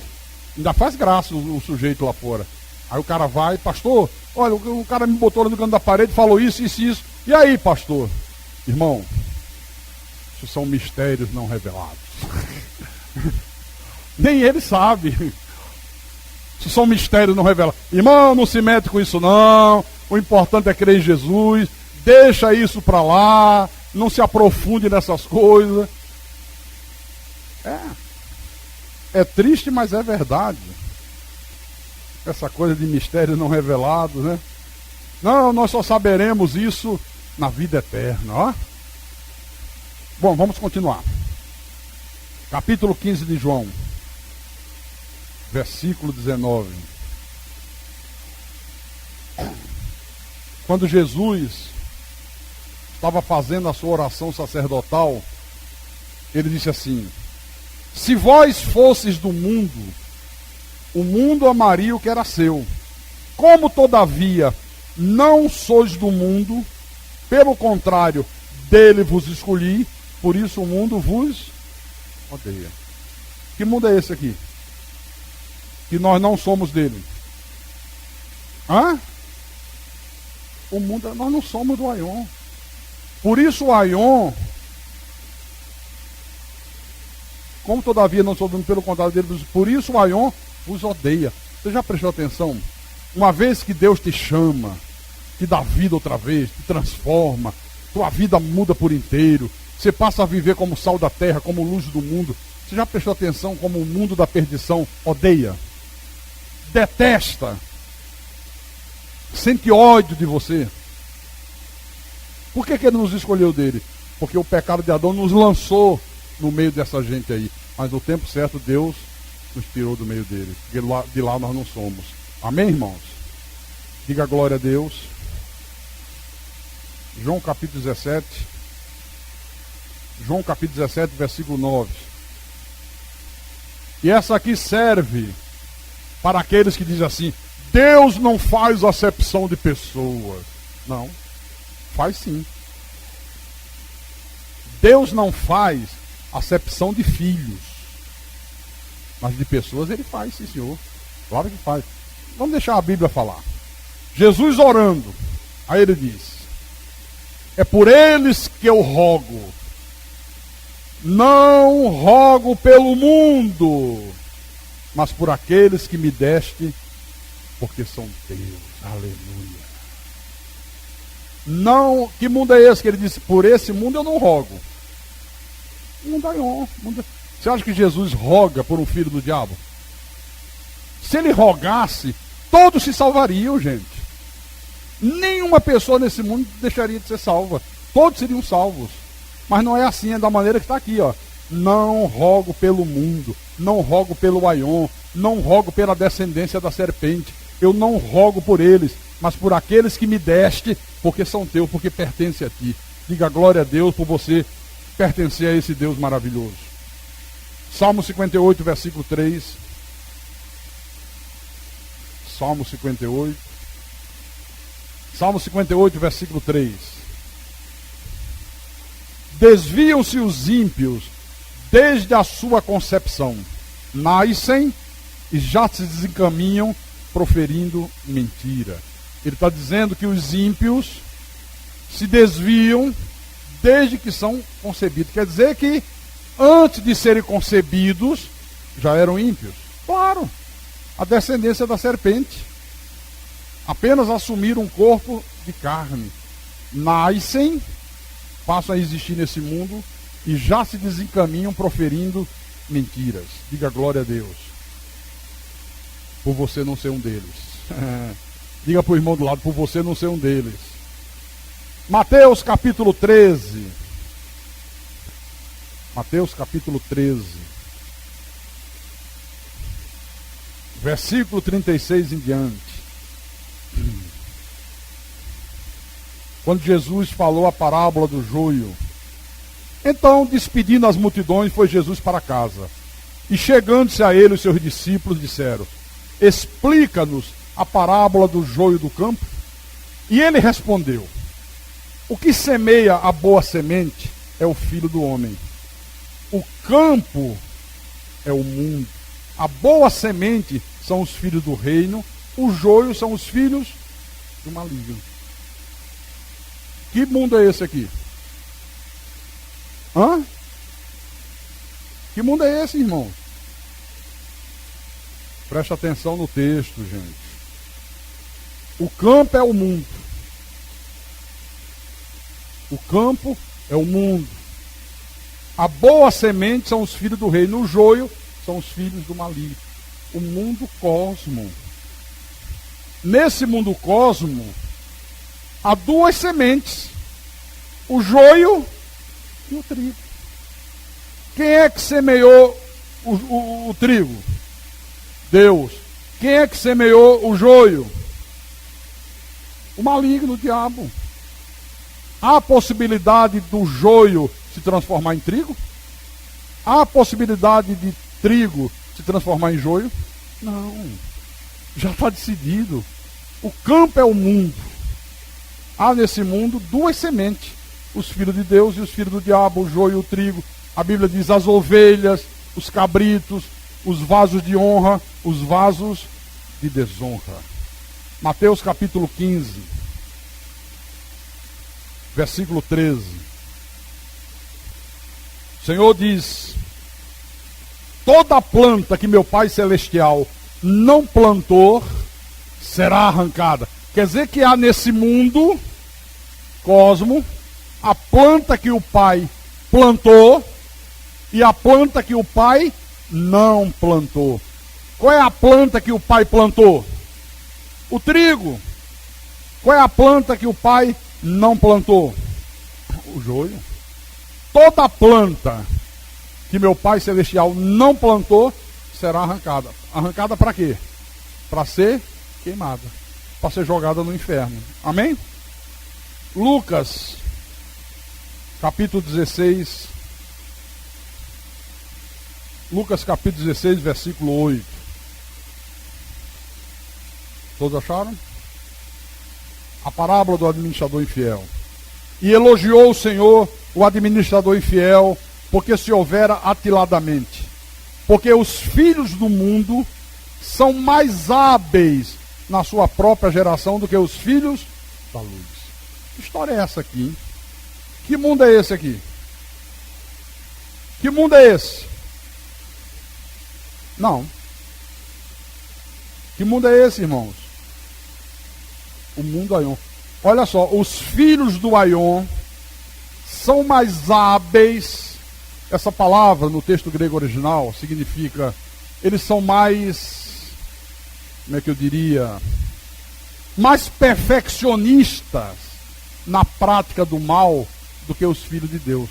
Ainda faz graça o sujeito lá fora. Aí o cara vai: pastor, olha, o cara me botou ali no canto da parede, falou isso. E aí, pastor? Irmão, isso são mistérios não revelados. Nem ele sabe. Isso são mistérios não revelados. Irmão, não se mete com isso não. O importante é crer em Jesus. Deixa isso para lá. Não se aprofunde nessas coisas. É triste, mas é verdade. Essa coisa de mistérios não revelados, né? Não, nós só saberemos isso na vida eterna, ó. Bom, vamos continuar. Capítulo 15 de João, versículo 19. Quando Jesus estava fazendo a sua oração sacerdotal, ele disse assim: se vós fosseis do mundo, o mundo amaria o que era seu. Como todavia não sois do mundo, pelo contrário, dele vos escolhi, por isso o mundo vos odeia. Que mundo é esse aqui? Que nós não somos dele. O mundo, nós não somos do Aion. Por isso o Aion, como todavia não somos do mundo, pelo contrário dele, por isso o Aion vos odeia. Você já prestou atenção? Uma vez que Deus te chama, te dá vida outra vez, te transforma, tua vida muda por inteiro, Você passa a viver como sal da terra, como luz do mundo. Você já prestou atenção como o mundo da perdição odeia, detesta, sente ódio de você? Por que ele nos escolheu dele? Porque o pecado de Adão nos lançou no meio dessa gente aí. Mas no tempo certo Deus nos tirou do meio dele. De lá nós não somos. Amém, irmãos? Diga glória a Deus. João capítulo 17. João capítulo 17, versículo 9. E essa aqui serve para aqueles que dizem assim: Deus não faz acepção de pessoas. Não, faz sim. Deus não faz acepção de filhos, mas de pessoas ele faz, sim, senhor. Claro que faz. Vamos deixar a Bíblia falar. Jesus orando, aí ele diz: é por eles que eu rogo. Não rogo pelo mundo, mas por aqueles que me deste, porque são teus. Aleluia. Não, que mundo é esse que ele disse? Por esse mundo eu não rogo. Você acha que Jesus roga por um filho do diabo? Se ele rogasse, todos se salvariam, gente. Nenhuma pessoa nesse mundo deixaria de ser salva. Todos seriam salvos. Mas não é assim, é da maneira que está aqui, ó. Não rogo pelo mundo, não rogo pelo Aion, não rogo pela descendência da serpente. Eu não rogo por eles, mas por aqueles que me deste, porque são teus, porque pertencem a ti. Diga glória a Deus por você pertencer a esse Deus maravilhoso. Salmo 58, versículo 3. Salmo 58. Salmo 58, versículo 3. Desviam-se os ímpios desde a sua concepção. Nascem e já se desencaminham proferindo mentira. Ele está dizendo que os ímpios se desviam desde que são concebidos. Quer dizer que antes de serem concebidos já eram ímpios. Claro, a descendência da serpente. Apenas assumiram um corpo de carne. Nascem, passam a existir nesse mundo e já se desencaminham proferindo mentiras. Diga glória a Deus por você não ser um deles. Diga para o irmão do lado, por você não ser um deles. Mateus capítulo 13. Mateus capítulo 13. Versículo 36 em diante. Quando Jesus falou a parábola do joio. Então, despedindo as multidões, foi Jesus para casa. E chegando-se a ele, os seus discípulos disseram: explica-nos a parábola do joio do campo. E ele respondeu: o que semeia a boa semente é o filho do homem. O campo é o mundo. A boa semente são os filhos do reino. O joio são os filhos do maligno. Que mundo é esse aqui? Hã? Que mundo é esse, irmão? Preste atenção no texto, gente. O campo é o mundo. O campo é o mundo. A boa semente são os filhos do reino. O joio são os filhos do maligno. O mundo cosmo. Nesse mundo cosmo, há duas sementes: o joio e o trigo. Quem é que semeou o trigo? Deus. Quem é que semeou o joio? O maligno, o diabo. Há a possibilidade do joio se transformar em trigo? Há a possibilidade de trigo se transformar em joio? Não. Já está decidido. O campo é o mundo. Há nesse mundo duas sementes: os filhos de Deus e os filhos do diabo, o joio e o trigo. A Bíblia diz: as ovelhas, os cabritos, os vasos de honra, os vasos de desonra. Mateus capítulo 15, versículo 13. O Senhor diz: toda planta que meu Pai Celestial não plantou será arrancada. Quer dizer que há nesse mundo cosmo a planta que o Pai plantou e a planta que o pai não plantou. Qual é a planta que o pai plantou? O trigo. Qual é a planta que o pai não plantou? O joio. Toda planta que meu Pai Celestial não plantou será arrancada. Arrancada para quê? Para ser queimada, para ser jogada no inferno. Amém? Lucas, capítulo 16. Lucas, capítulo 16, versículo 8. Todos acharam? A parábola do administrador infiel. E elogiou o Senhor o administrador infiel, porque se houvera atiladamente. Porque os filhos do mundo são mais hábeis na sua própria geração do que os filhos da luz. Que história é essa aqui, hein? Que mundo é esse aqui? Que mundo é esse? Não. Que mundo é esse, irmãos? O mundo Aion. Olha só, os filhos do Aion são mais hábeis. Essa palavra no texto grego original significa, eles são mais, como é que eu diria, mais perfeccionistas na prática do mal do que os filhos de Deus.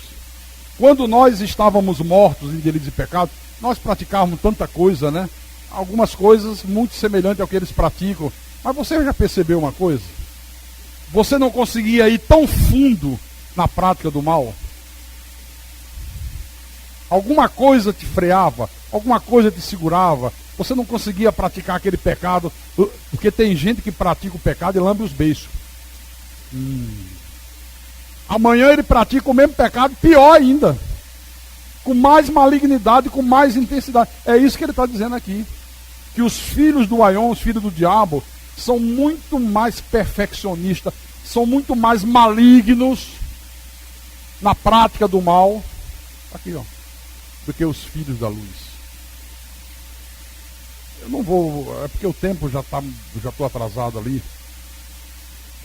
Quando nós estávamos mortos em delitos e pecados, nós praticávamos tanta coisa, né? Algumas coisas muito semelhantes ao que eles praticam. Mas você já percebeu uma coisa? Você não conseguia ir tão fundo na prática do mal? Alguma coisa te freava, alguma coisa te segurava, você não conseguia praticar aquele pecado, porque tem gente que pratica o pecado e lambe os beiços. Amanhã ele pratica o mesmo pecado, pior ainda, com mais malignidade, com mais intensidade. É isso que ele está dizendo aqui, que os filhos do Aion, os filhos do diabo, são muito mais perfeccionistas, são muito mais malignos na prática do mal, aqui ó, do que os filhos da luz. Eu não vou, é porque o tempo já estou atrasado ali.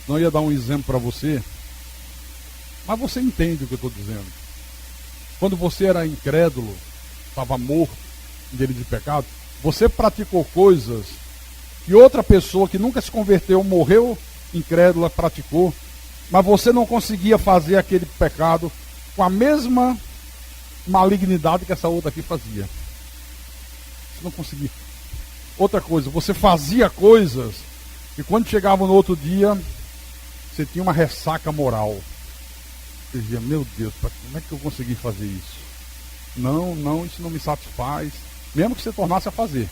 Não ia dar um exemplo para você, mas você entende o que eu estou dizendo. Quando você era incrédulo, estava morto em delito de pecado, você praticou coisas que outra pessoa que nunca se converteu, morreu incrédula, praticou, mas você não conseguia fazer aquele pecado com a mesma malignidade que essa outra aqui fazia. Você não conseguia. Outra coisa, você fazia coisas e quando chegava no outro dia, você tinha uma ressaca moral. Você dizia, meu Deus, como é que eu consegui fazer isso? Não, isso não me satisfaz. Mesmo que você tornasse a fazer,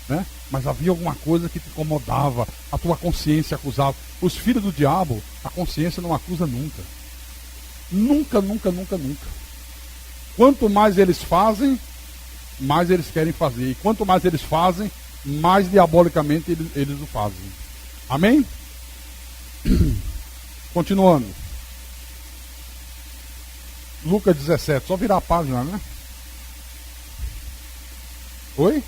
né? Mas havia alguma coisa que te incomodava, a tua consciência acusava. Os filhos do diabo, a consciência não acusa nunca. Nunca. Quanto mais eles fazem, mais eles querem fazer. E quanto mais eles fazem, mais diabolicamente eles o fazem. Amém? Continuando. Lucas 17, só virar a página, né? Oi?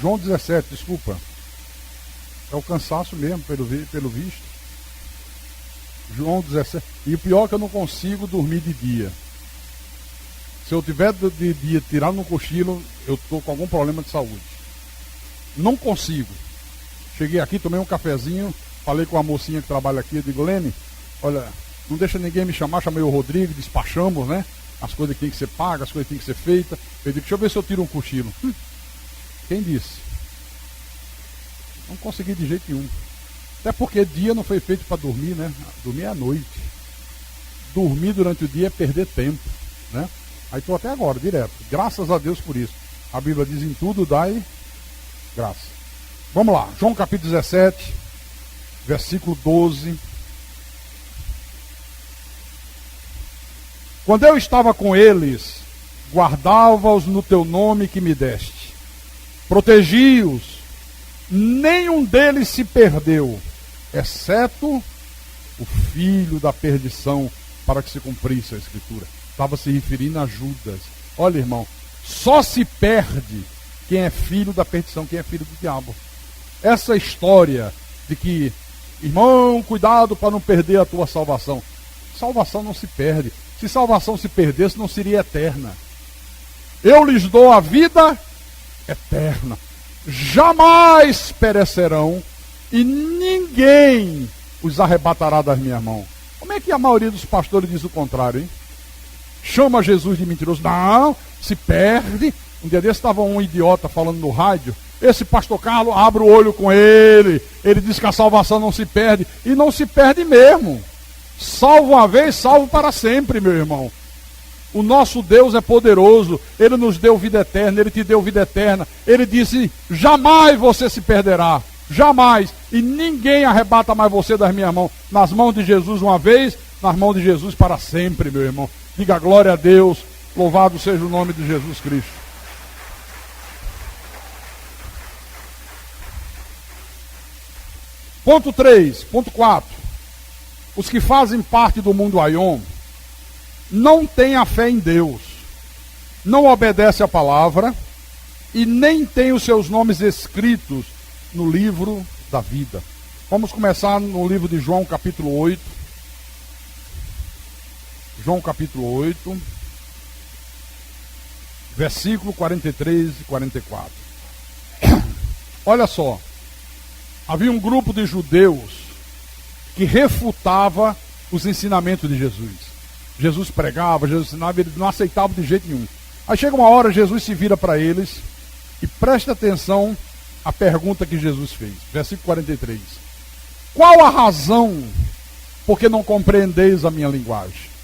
João 17, desculpa. É o cansaço mesmo, pelo visto. João 17. E o pior é que eu não consigo dormir de dia. Se eu tiver de dia tirado no cochilo, eu estou com algum problema de saúde. Não consigo. Cheguei aqui, tomei um cafezinho, falei com a mocinha que trabalha aqui, eu digo, Lene, olha, não deixa ninguém me chamar, chamei o Rodrigo, despachamos, né? As coisas que tem que ser pagas, as coisas que tem que ser feitas. Eu digo, deixa eu ver se eu tiro um cochilo. Quem disse? Não consegui de jeito nenhum. Até porque dia não foi feito para dormir, né? Dormir é à noite. Dormir durante o dia é perder tempo, né? Aí estou até agora, direto. Graças a Deus por isso. A Bíblia diz, em tudo dai graça. Vamos lá, João capítulo 17, versículo 12. Quando eu estava com eles, guardava-os no teu nome que me deste. Protegi-os, nenhum deles se perdeu, exceto o filho da perdição, para que se cumprisse a Escritura. Estava se referindo a Judas. Olha, irmão, só se perde quem é filho da perdição, quem é filho do diabo. Essa história de que, irmão, cuidado para não perder a tua salvação. Salvação não se perde. Se salvação se perdesse, não seria eterna. Eu lhes dou a vida eterna. Jamais perecerão e ninguém os arrebatará das minhas mãos. Como é que a maioria dos pastores diz o contrário, hein? Chama Jesus de mentiroso. Não, se perde. Um dia desse estava um idiota falando no rádio. Esse pastor Carlos, abre o olho com ele. Ele diz que a salvação não se perde. E não se perde mesmo. Salvo uma vez, salvo para sempre, meu irmão. O nosso Deus é poderoso. Ele nos deu vida eterna. Ele te deu vida eterna. Ele disse, jamais você se perderá. Jamais. E ninguém arrebata mais você das minhas mãos. Nas mãos de Jesus uma vez, nas mãos de Jesus para sempre, meu irmão. Diga glória a Deus. Louvado seja o nome de Jesus Cristo. Ponto 3, ponto 4. Os que fazem parte do mundo Aion não têm a fé em Deus, não obedecem à palavra e nem têm os seus nomes escritos no livro da vida. Vamos começar no livro de João, capítulo 8. João, capítulo 8, versículo 43 e 44. Olha só. Havia um grupo de judeus que refutava os ensinamentos de Jesus. Jesus pregava, Jesus ensinava, eles não aceitavam de jeito nenhum. Aí chega uma hora, Jesus se vira para eles e presta atenção à pergunta que Jesus fez. Versículo 43. Qual a razão por que não compreendeis a minha linguagem?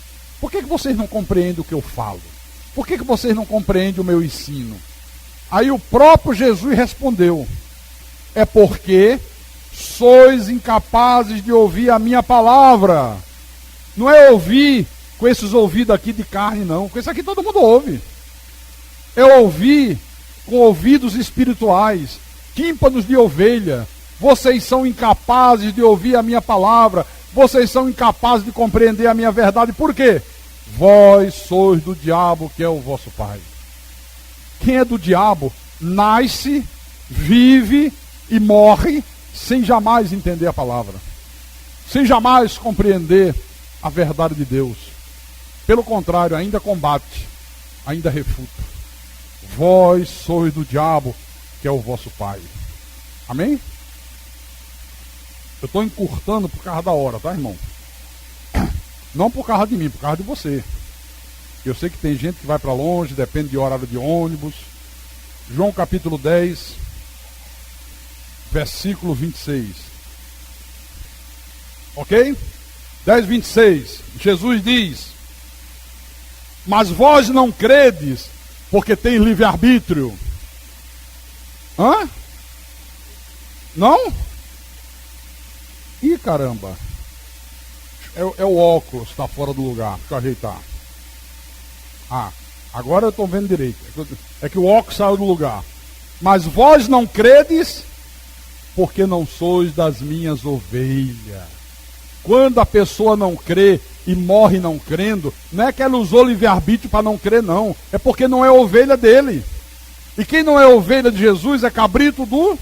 Por que vocês não compreendem o que eu falo? Por que vocês não compreendem o meu ensino? Aí o próprio Jesus respondeu, é porque sois incapazes de ouvir a minha palavra. Não é ouvir com esses ouvidos aqui de carne, não. Com isso aqui todo mundo ouve. É ouvir com ouvidos espirituais, tímpanos de ovelha. Vocês são incapazes de ouvir a minha palavra. Vocês são incapazes de compreender a minha verdade. Por quê? Vós sois do diabo, que é o vosso pai. Quem é do diabo nasce, vive e morre sem jamais entender a palavra, sem jamais compreender a verdade de Deus. Pelo contrário, ainda combate, ainda refuta. Vós sois do diabo, que é o vosso pai. Amém? Eu estou encurtando por causa da hora, tá, irmão? Não por causa de mim, por causa de você. Eu sei que tem gente que vai para longe, depende de horário de ônibus. João capítulo 10, versículo 26. Ok? 10, 26. Jesus diz, mas vós não credes, porque tem livre-arbítrio. Hã? Não? Ih, caramba. É o óculos, está fora do lugar. Deixa eu ajeitar. Ah, agora eu estou vendo direito. É que o óculos saiu do lugar. Mas vós não credes, porque não sois das minhas ovelhas. Quando a pessoa não crê e morre não crendo, não é que ela usou livre-arbítrio para não crer, não. É porque não é ovelha dele. E quem não é ovelha de Jesus é cabrito do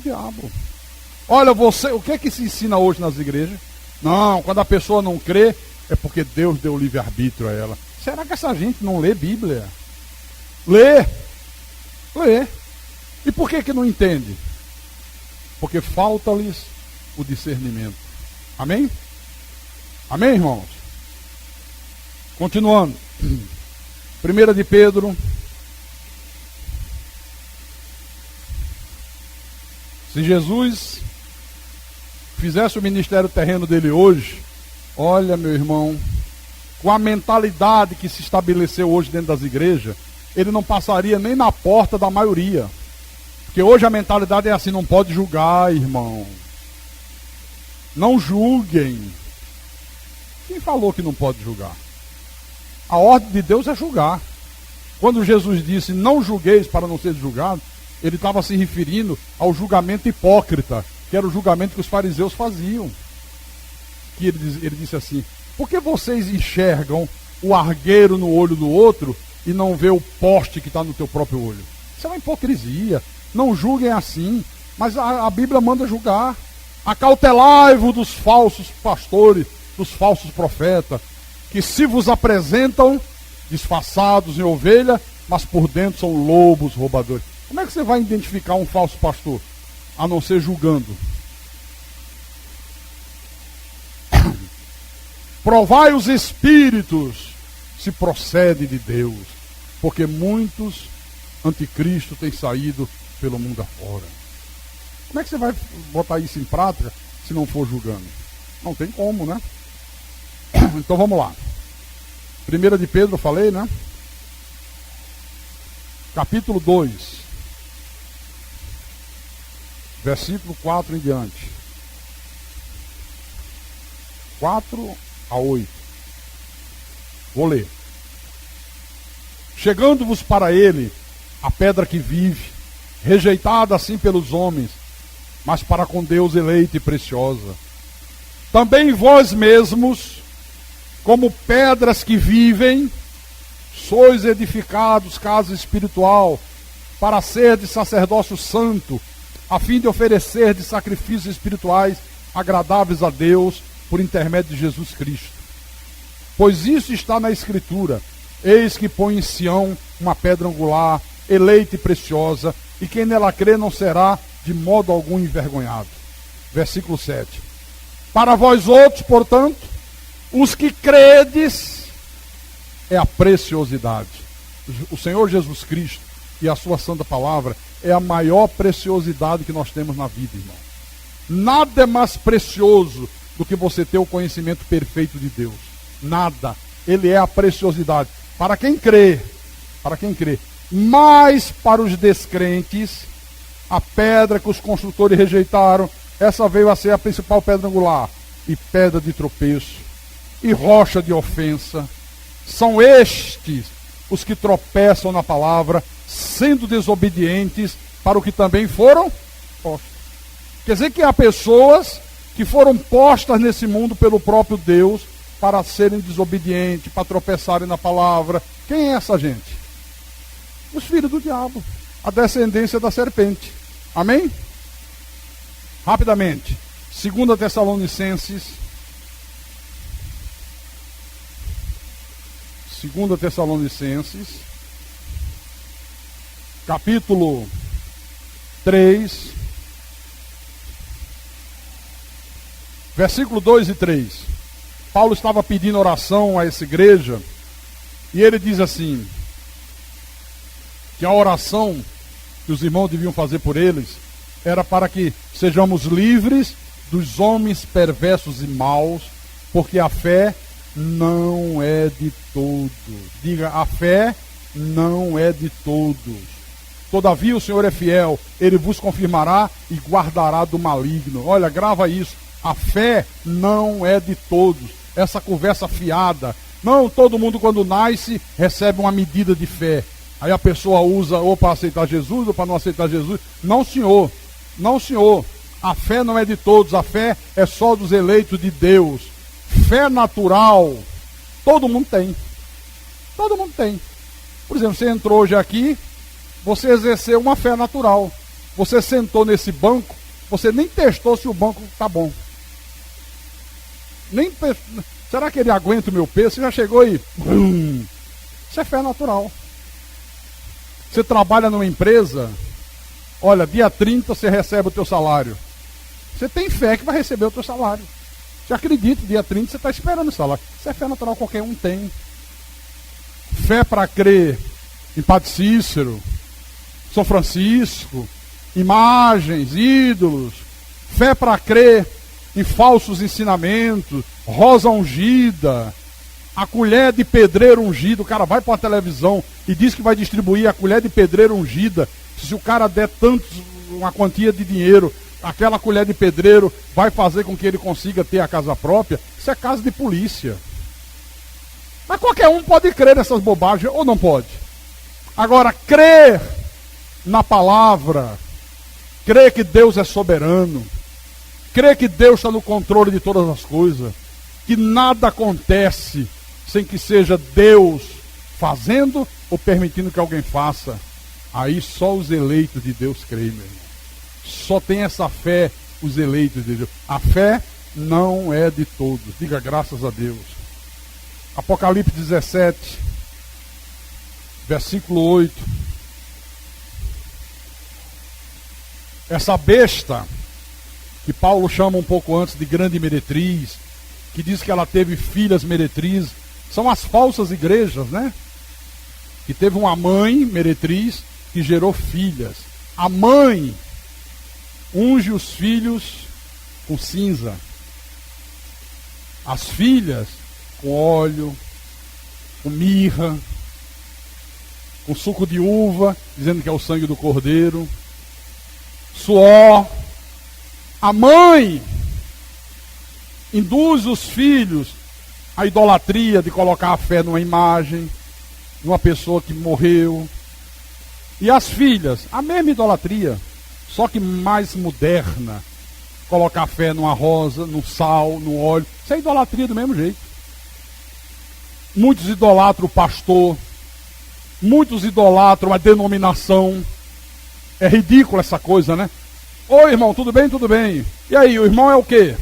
diabo. Olha, o que é que se ensina hoje nas igrejas? Não, quando a pessoa não crê, é porque Deus deu livre-arbítrio a ela. Será que essa gente não lê Bíblia? Lê. E por que não entende? Porque falta-lhes o discernimento. Amém? Amém, irmãos? Continuando. 1 de Pedro. Se Jesus fizesse o ministério terreno dele hoje, olha, meu irmão, com a mentalidade que se estabeleceu hoje dentro das igrejas, ele não passaria nem na porta da maioria. Porque hoje a mentalidade é assim, não pode julgar, irmão. Não julguem. Quem falou que não pode julgar? A ordem de Deus é julgar. Quando Jesus disse, não julgueis para não ser julgado, ele estava se referindo ao julgamento hipócrita, que era o julgamento que os fariseus faziam. Que ele disse assim, por que vocês enxergam o argueiro no olho do outro e não vê o poste que está no teu próprio olho? Isso é uma hipocrisia. Não julguem assim, mas a Bíblia manda julgar. Acautelai-vos dos falsos pastores dos falsos profetas, que se vos apresentam disfarçados em ovelha, mas por dentro são lobos roubadores. Como é que você vai identificar um falso pastor? A não ser julgando. Provai os espíritos se procede de Deus, porque muitos anticristos têm saído pelo mundo afora. Como é que você vai botar isso em prática se não for julgando? Não tem como, né? Então vamos lá. 1 de Pedro, eu falei, né? Capítulo 2, versículo 4 em diante. 4 a 8. Vou ler. Chegando-vos para ele a pedra que vive, rejeitada assim pelos homens, mas para com Deus eleita e preciosa. Também vós mesmos, como pedras que vivem, sois edificados casa espiritual, para ser de sacerdócio santo, a fim de oferecer de sacrifícios espirituais agradáveis a Deus, por intermédio de Jesus Cristo. Pois isso está na Escritura: eis que põe em Sião uma pedra angular, eleita e preciosa, e quem nela crê não será de modo algum envergonhado. Versículo 7. Para vós outros, portanto, os que credes, é a preciosidade. O Senhor Jesus Cristo e a sua santa palavra é a maior preciosidade que nós temos na vida, irmão. Nada é mais precioso do que você ter o conhecimento perfeito de Deus. Nada. Ele é a preciosidade. Para quem crê. Para quem crê. Mas para os descrentes, a pedra que os construtores rejeitaram, essa veio a ser a principal pedra angular, e pedra de tropeço, e rocha de ofensa. São estes os que tropeçam na palavra, sendo desobedientes para o que também foram postos. Quer dizer que há pessoas que foram postas nesse mundo pelo próprio Deus para serem desobedientes, para tropeçarem na palavra. Quem é essa gente? Os filhos do diabo, a descendência da serpente. Amém? Rapidamente. 2 Tessalonicenses. 2 Tessalonicenses. Capítulo 3. Versículo 2 e 3. Paulo estava pedindo oração a essa igreja. E ele diz assim: que a oração que os irmãos deviam fazer por eles era para que sejamos livres dos homens perversos e maus, porque a fé não é de todos. Diga, a fé não é de todos. Todavia o Senhor é fiel, ele vos confirmará e guardará do maligno. Olha, grava isso. A fé não é de todos. Essa conversa fiada. Não, todo mundo quando nasce recebe uma medida de fé. Aí a pessoa usa ou para aceitar Jesus ou para não aceitar Jesus. Não, senhor. Não, senhor. A fé não é de todos. A fé é só dos eleitos de Deus. Fé natural, todo mundo tem. Todo mundo tem. Por exemplo, você entrou hoje aqui, você exerceu uma fé natural. Você sentou nesse banco, você nem testou se o banco está bom. Será que ele aguenta o meu peso? Você já chegou e... Isso é fé natural. Você trabalha numa empresa, olha, dia 30 você recebe o teu salário. Você tem fé que vai receber o teu salário. Você acredita, dia 30 você está esperando o salário. Isso é fé natural, qualquer um tem. Fé para crer em Padre Cícero, São Francisco, imagens, ídolos. Fé para crer em falsos ensinamentos, rosa ungida, a colher de pedreiro ungido. O cara vai para a televisão e diz que vai distribuir a colher de pedreiro ungida. Se o cara der uma quantia de dinheiro, aquela colher de pedreiro vai fazer com que ele consiga ter a casa própria. Isso é casa de polícia. Mas qualquer um pode crer nessas bobagens ou não pode. Agora, crer na palavra, crer que Deus é soberano, crer que Deus está no controle de todas as coisas, que nada acontece sem que seja Deus fazendo ou permitindo que alguém faça. Aí só os eleitos de Deus creem, meu irmão. Só tem essa fé os eleitos de Deus. A fé Não é de todos. Diga graças a Deus. Apocalipse 17, versículo 8. Essa besta, que Paulo chama um pouco antes de grande meretriz, que diz que ela teve filhas meretrizes, são as falsas igrejas, né? Que teve uma mãe meretriz que gerou filhas. A mãe unge os filhos com cinza, as filhas com óleo, com mirra, com suco de uva, dizendo que é o sangue do cordeiro, suor. A mãe induz os filhos à idolatria de colocar a fé numa imagem, numa pessoa que morreu. E as filhas, a mesma idolatria, só que mais moderna. Colocar a fé numa rosa, no sal, no óleo. Isso é idolatria do mesmo jeito. Muitos idolatram o pastor, muitos idolatram a denominação. É ridícula essa coisa, né? Oi, irmão, tudo bem? Tudo bem. E aí, o irmão é o quê?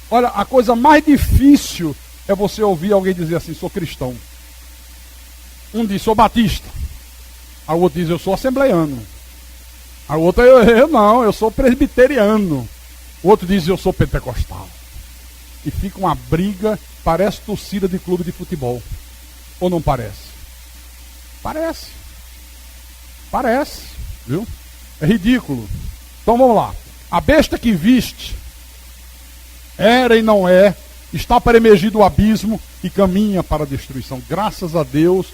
Olha, a coisa mais difícil é você ouvir alguém dizer assim, sou cristão. Um diz, sou batista. Aí o outro diz, eu sou assembleiano. Aí o outro, eu não, eu sou presbiteriano. O outro diz, eu sou pentecostal. E fica uma briga, parece torcida de clube de futebol. Ou não parece? Parece. Parece, viu? É ridículo. Então vamos lá. A besta que viste, era e não é, está para emergir do abismo e caminha para a destruição. Graças a Deus,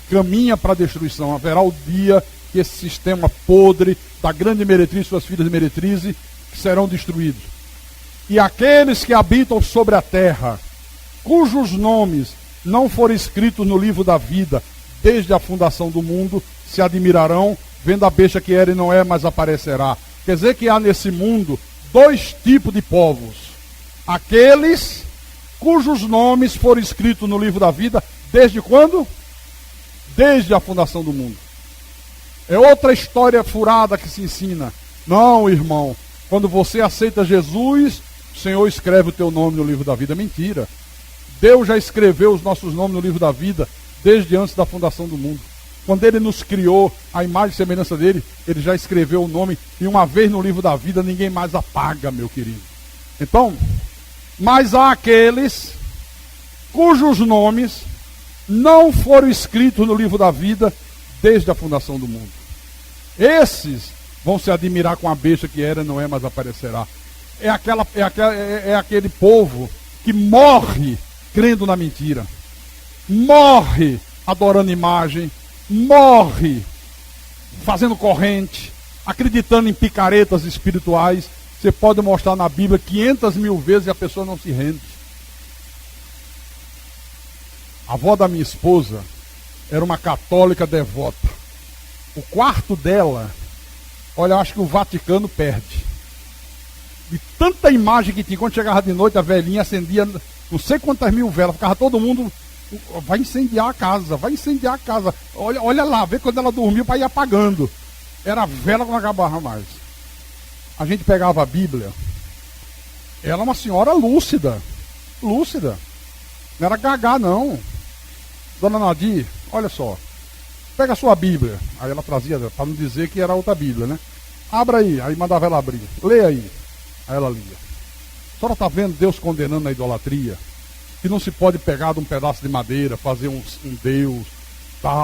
caminha para a destruição. Haverá o dia que esse sistema podre da grande meretriz e suas filhas meretrizes serão destruídos. E aqueles que habitam sobre a terra, cujos nomes não forem escritos no livro da vida desde a fundação do mundo, se admirarão, vendo a besta que era e não é, mas aparecerá. Quer dizer que há nesse mundo dois tipos de povos. Aqueles cujos nomes foram escritos no livro da vida desde quando? Desde a fundação do mundo. É outra história furada que se ensina. Não, irmão, quando você aceita Jesus, o Senhor escreve o teu nome no livro da vida. Mentira. Deus já escreveu os nossos nomes no livro da vida desde antes da fundação do mundo. Quando Ele nos criou, a imagem e semelhança dele, Ele já escreveu o nome, e uma vez no livro da vida, ninguém mais apaga, meu querido. Então, mas há aqueles cujos nomes não foram escritos no livro da vida desde a fundação do mundo. Esses vão se admirar com a besta que era e não é, mas aparecerá. É aquele povo que morre crendo na mentira, morre adorando imagem, morre fazendo corrente, acreditando em picaretas espirituais. Você pode mostrar na Bíblia 500.000 vezes e a pessoa não se rende. A avó da minha esposa era uma católica devota. O quarto dela, olha, eu acho que o Vaticano perde. De tanta imagem que tinha, quando chegava de noite, a velhinha acendia não sei quantas mil velas, ficava todo mundo, vai incendiar a casa, vai incendiar a casa. Olha lá, vê quando ela dormiu para ir apagando. Era vela que não acabava mais. A gente pegava a Bíblia, ela é uma senhora lúcida, lúcida. Não era gagá, não. Dona Nadir, olha só, pega a sua Bíblia. Aí ela trazia, para não dizer que era outra Bíblia, né? Abra aí, aí mandava ela abrir. Lê aí. Aí ela lia. A senhora está vendo Deus condenando a idolatria? Que não se pode pegar de um pedaço de madeira, fazer um Deus,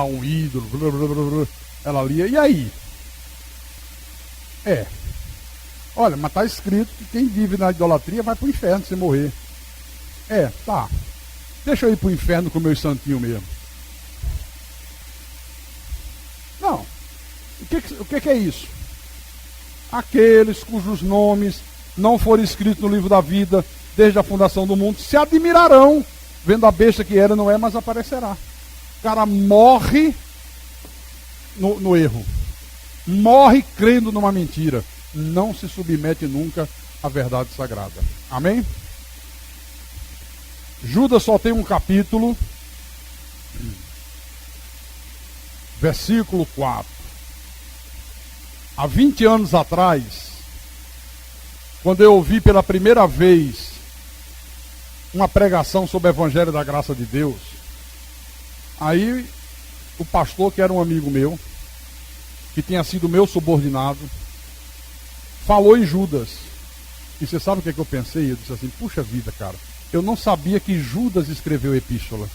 um ídolo, blá, blá, blá, blá. Ela lia, e aí? Olha, mas está escrito que quem vive na idolatria vai para o inferno se morrer. Tá. Deixa eu ir para o inferno com o meu santinho mesmo. Não. O que é isso? Aqueles cujos nomes não forem escritos no livro da vida desde a fundação do mundo se admirarão, vendo a besta que era, não é, mas aparecerá. O cara morre no erro. Morre crendo numa mentira. Não se submete nunca à verdade sagrada. Amém? Judas só tem um capítulo, versículo 4. Há 20 anos atrás, quando eu ouvi pela primeira vez uma pregação sobre o Evangelho da Graça de Deus, aí o pastor, que era um amigo meu, que tinha sido meu subordinado, falou em Judas. E você sabe o que é que eu pensei? Eu disse assim, puxa vida, cara, eu não sabia que Judas escreveu a epístola.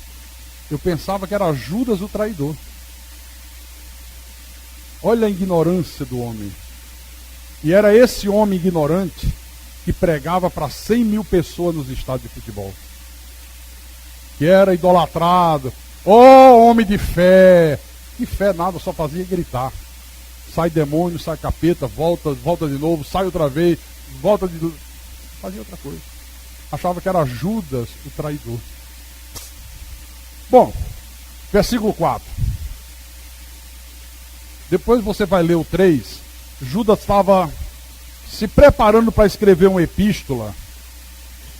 Eu pensava que era Judas o traidor. Olha a ignorância do homem. E era esse homem ignorante que pregava para 100 mil pessoas nos estádios de futebol. Que era idolatrado. Homem de fé. Que fé nada, só fazia gritar. Sai demônio, sai capeta, volta de novo, sai outra vez, volta de novo. Fazia outra coisa. Achava que era Judas o traidor. Bom, versículo 4. Depois você vai ler o 3. Judas estava se preparando para escrever uma epístola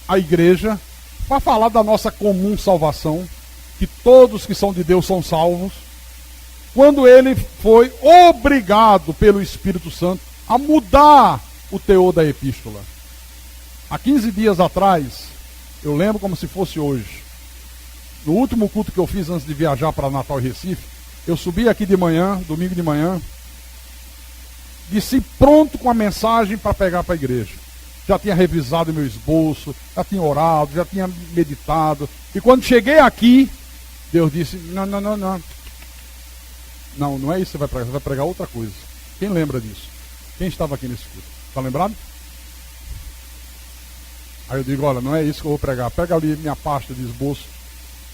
à igreja, para falar da nossa comum salvação, que todos que são de Deus são salvos, quando ele foi obrigado pelo Espírito Santo a mudar o teor da epístola. Há 15 dias atrás, eu lembro como se fosse hoje, no último culto que eu fiz antes de viajar para Natal e Recife, eu subi aqui de manhã, domingo de manhã, desci pronto com a mensagem para pegar para a igreja. Já tinha revisado meu esboço, já tinha orado, já tinha meditado. E quando cheguei aqui, Deus disse, não. Não é isso que você vai pregar outra coisa. Quem lembra disso? Quem estava aqui nesse culto? Está lembrado? Aí eu digo, olha, não é isso que eu vou pregar. Pega ali minha pasta de esboço.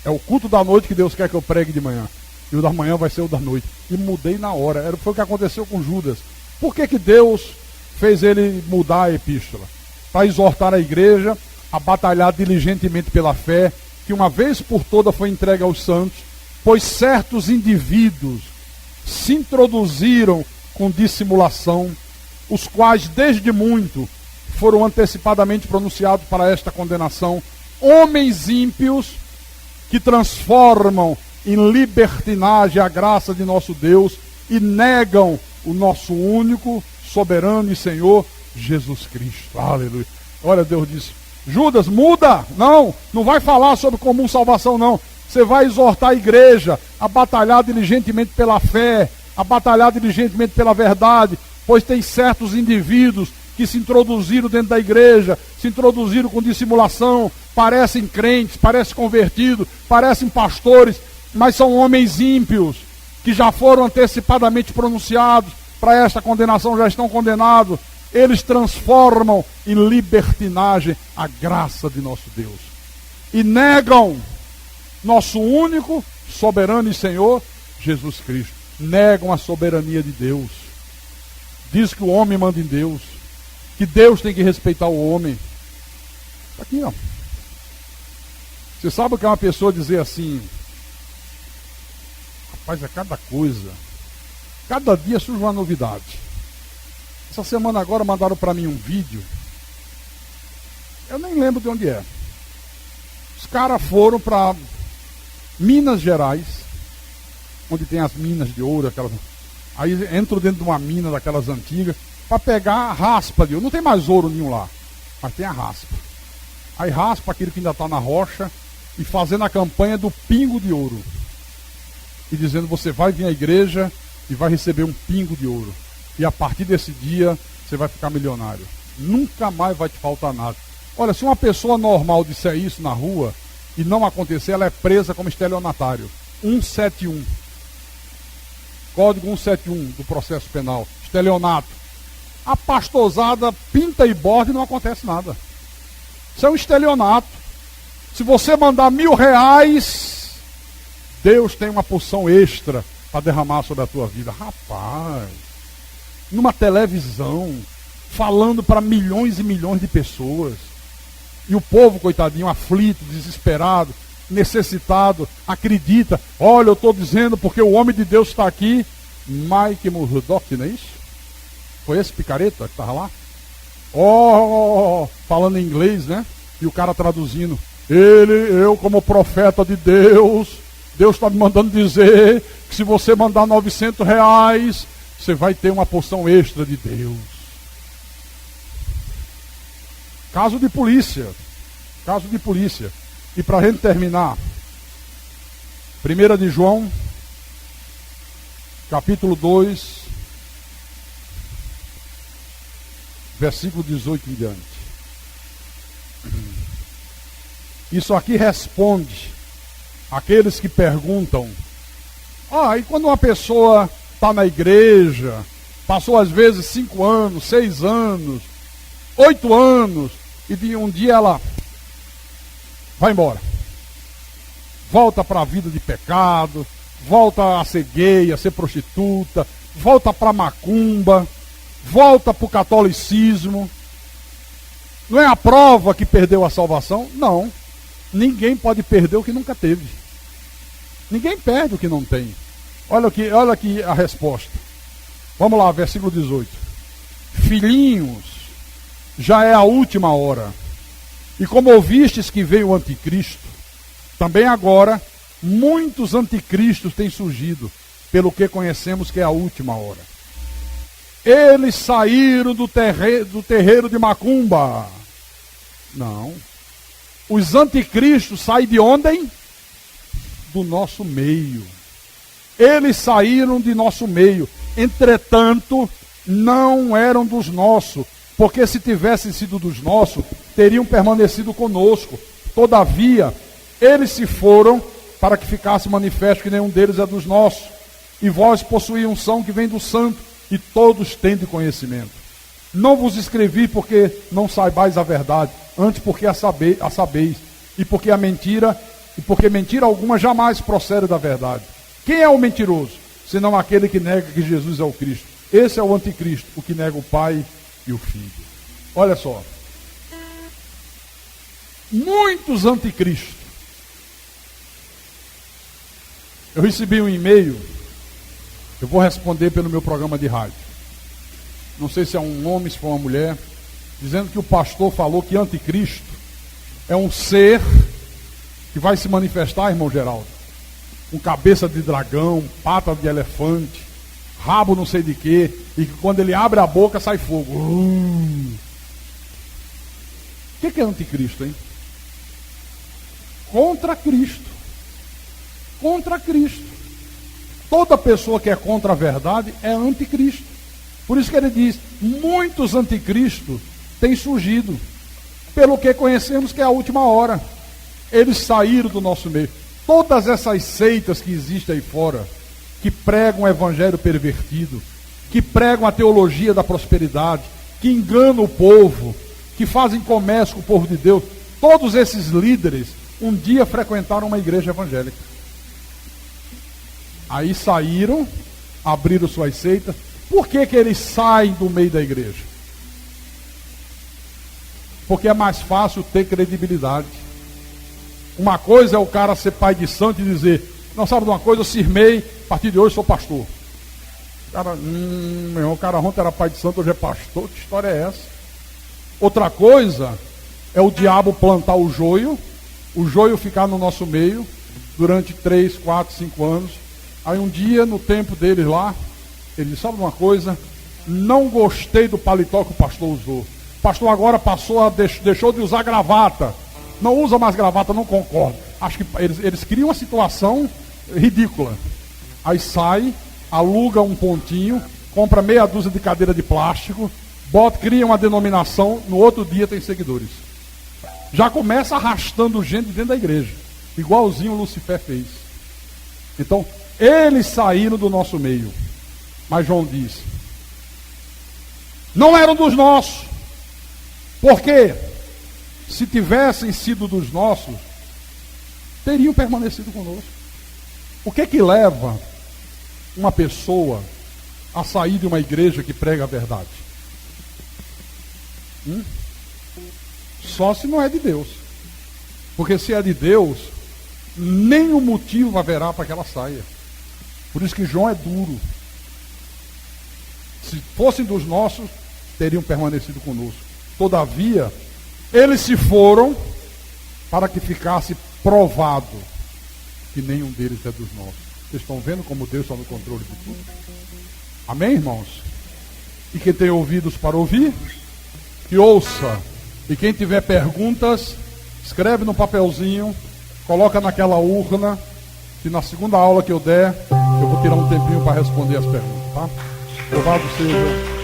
É o culto da noite que Deus quer que eu pregue de manhã. E o da manhã vai ser o da noite. E mudei na hora. Foi o que aconteceu com Judas. Por que Deus fez ele mudar a epístola? Para exortar a igreja a batalhar diligentemente pela fé, que uma vez por toda foi entregue aos santos, pois certos indivíduos se introduziram com dissimulação, os quais desde muito foram antecipadamente pronunciados para esta condenação, homens ímpios que transformam em libertinagem a graça de nosso Deus e negam o nosso único, soberano e Senhor, Jesus Cristo. Aleluia. Olha, Deus disse, Judas, muda! Não vai falar sobre comum salvação, não. Você vai exortar a igreja a batalhar diligentemente pela fé, a batalhar diligentemente pela verdade, pois tem certos indivíduos que se introduziram dentro da igreja, se introduziram com dissimulação, parecem crentes, parecem convertidos, parecem pastores, mas são homens ímpios, que já foram antecipadamente pronunciados para esta condenação, já estão condenados. Eles transformam em libertinagem a graça de nosso Deus. E negam nosso único, soberano e Senhor, Jesus Cristo. Negam a soberania de Deus. Diz que o homem manda em Deus. Que Deus tem que respeitar o homem. Está aqui, ó. Você sabe o que é uma pessoa dizer assim? Rapaz, é cada coisa. Cada dia surge uma novidade. Essa semana agora mandaram para mim um vídeo. Eu nem lembro de onde é. Os caras foram para Minas Gerais, onde tem as minas de ouro, aquelas. Aí entram dentro de uma mina daquelas antigas, para pegar a raspa de ouro. Não tem mais ouro nenhum lá, mas tem a raspa. Aí raspa aquilo que ainda está na rocha e fazendo a campanha do pingo de ouro. E dizendo, você vai vir à igreja e vai receber um pingo de ouro. E a partir desse dia, você vai ficar milionário. Nunca mais vai te faltar nada. Olha, se uma pessoa normal disser isso na rua e não acontecer, ela é presa como estelionatário. 171. Código 171 do processo penal. Estelionato. A pastosada pinta e borda e não acontece nada. Isso é um estelionato. Se você mandar R$1.000, Deus tem uma porção extra para derramar sobre a tua vida. Rapaz, numa televisão, falando para milhões e milhões de pessoas. E o povo, coitadinho, aflito, desesperado, necessitado, acredita. Olha, eu estou dizendo porque o homem de Deus está aqui. Mike Murdock, não é isso? Foi esse picareta que estava lá? Falando em inglês, né? E o cara traduzindo. Eu como profeta de Deus, Deus está me mandando dizer que se você mandar R$900, você vai ter uma porção extra de Deus. Caso de polícia. Caso de polícia. E para a gente terminar, 1 de João, capítulo 2, versículo 18 em diante. Isso aqui responde àqueles que perguntam: e quando uma pessoa está na igreja, passou às vezes 5 anos, 6 anos, 8 anos, e de um dia ela vai embora, volta para a vida de pecado, volta a ser gay, a ser prostituta, volta para a macumba, volta para o catolicismo. Não é a prova que perdeu a salvação? Não. Ninguém pode perder o que nunca teve. Ninguém perde o que não tem. Olha aqui a resposta. Vamos lá, versículo 18. Filhinhos, já é a última hora. E como ouvistes que veio o anticristo, também agora muitos anticristos têm surgido, pelo que conhecemos que é a última hora. Eles saíram do terreiro de macumba. Não. Os anticristos saem de onde, hein? Do nosso meio. Eles saíram de nosso meio. Entretanto, não eram dos nossos, porque se tivessem sido dos nossos, teriam permanecido conosco. Todavia, eles se foram para que ficasse manifesto que nenhum deles é dos nossos. E vós possuís unção que vem do santo, e todos têm de conhecimento. Não vos escrevi porque não saibais a verdade, antes porque a sabeis, e porque mentira alguma jamais procede da verdade. Quem é o mentiroso? Senão aquele que nega que Jesus é o Cristo. Esse é o anticristo, o que nega o Pai e o Filho. Olha só. Muitos anticristos. Eu recebi um e-mail, eu vou responder pelo meu programa de rádio. Não sei se é um homem, se for uma mulher, dizendo que o pastor falou que anticristo é um ser que vai se manifestar, irmão Geraldo, com cabeça de dragão, pata de elefante, rabo não sei de quê, e que quando ele abre a boca sai fogo. O que é anticristo, hein? Contra Cristo. Contra Cristo. Toda pessoa que é contra a verdade é anticristo. Por isso que ele diz: muitos anticristos têm surgido, pelo que conhecemos que é a última hora. Eles saíram do nosso meio. Todas essas seitas que existem aí fora, que pregam o evangelho pervertido, que pregam a teologia da prosperidade, que enganam o povo, que fazem comércio com o povo de Deus, todos esses líderes um dia frequentaram uma igreja evangélica. Aí saíram, abriram suas seitas. Por que eles saem do meio da igreja? Porque é mais fácil ter credibilidade. Uma coisa é o cara ser pai de santo e dizer: não, sabe de uma coisa, eu cismei, a partir de hoje sou pastor. O cara, meu irmão, o cara ontem era pai de santo, hoje é pastor, que história é essa? Outra coisa é o diabo plantar o joio ficar no nosso meio durante 3, 4, 5 anos. Aí um dia, no tempo deles lá, ele disse: sabe uma coisa, não gostei do paletó que o pastor usou. O pastor agora deixou de usar gravata. Não usa mais gravata, não concordo. Acho que eles criam uma situação ridícula. Aí sai, aluga um pontinho, compra meia dúzia de cadeira de plástico, cria uma denominação, no outro dia tem seguidores. Já começa arrastando gente dentro da igreja, igualzinho o Lucifer fez. Então, eles saíram do nosso meio. Mas João diz: não eram dos nossos. Por quê? Se tivessem sido dos nossos, teriam permanecido conosco. O que que leva uma pessoa a sair de uma igreja que prega a verdade? Só se não é de Deus. Porque se é de Deus, nenhum motivo haverá para que ela saia. Por isso que João é duro. Se fossem dos nossos, teriam permanecido conosco. Todavia, eles se foram para que ficasse provado que nenhum deles é dos nossos. Vocês estão vendo como Deus está no controle de tudo? Amém, irmãos? E quem tem ouvidos para ouvir, que ouça E quem tiver perguntas, escreve no papelzinho, coloca naquela urna, que na segunda aula que eu der, eu vou tirar um tempinho para responder as perguntas, tá? Louvado seja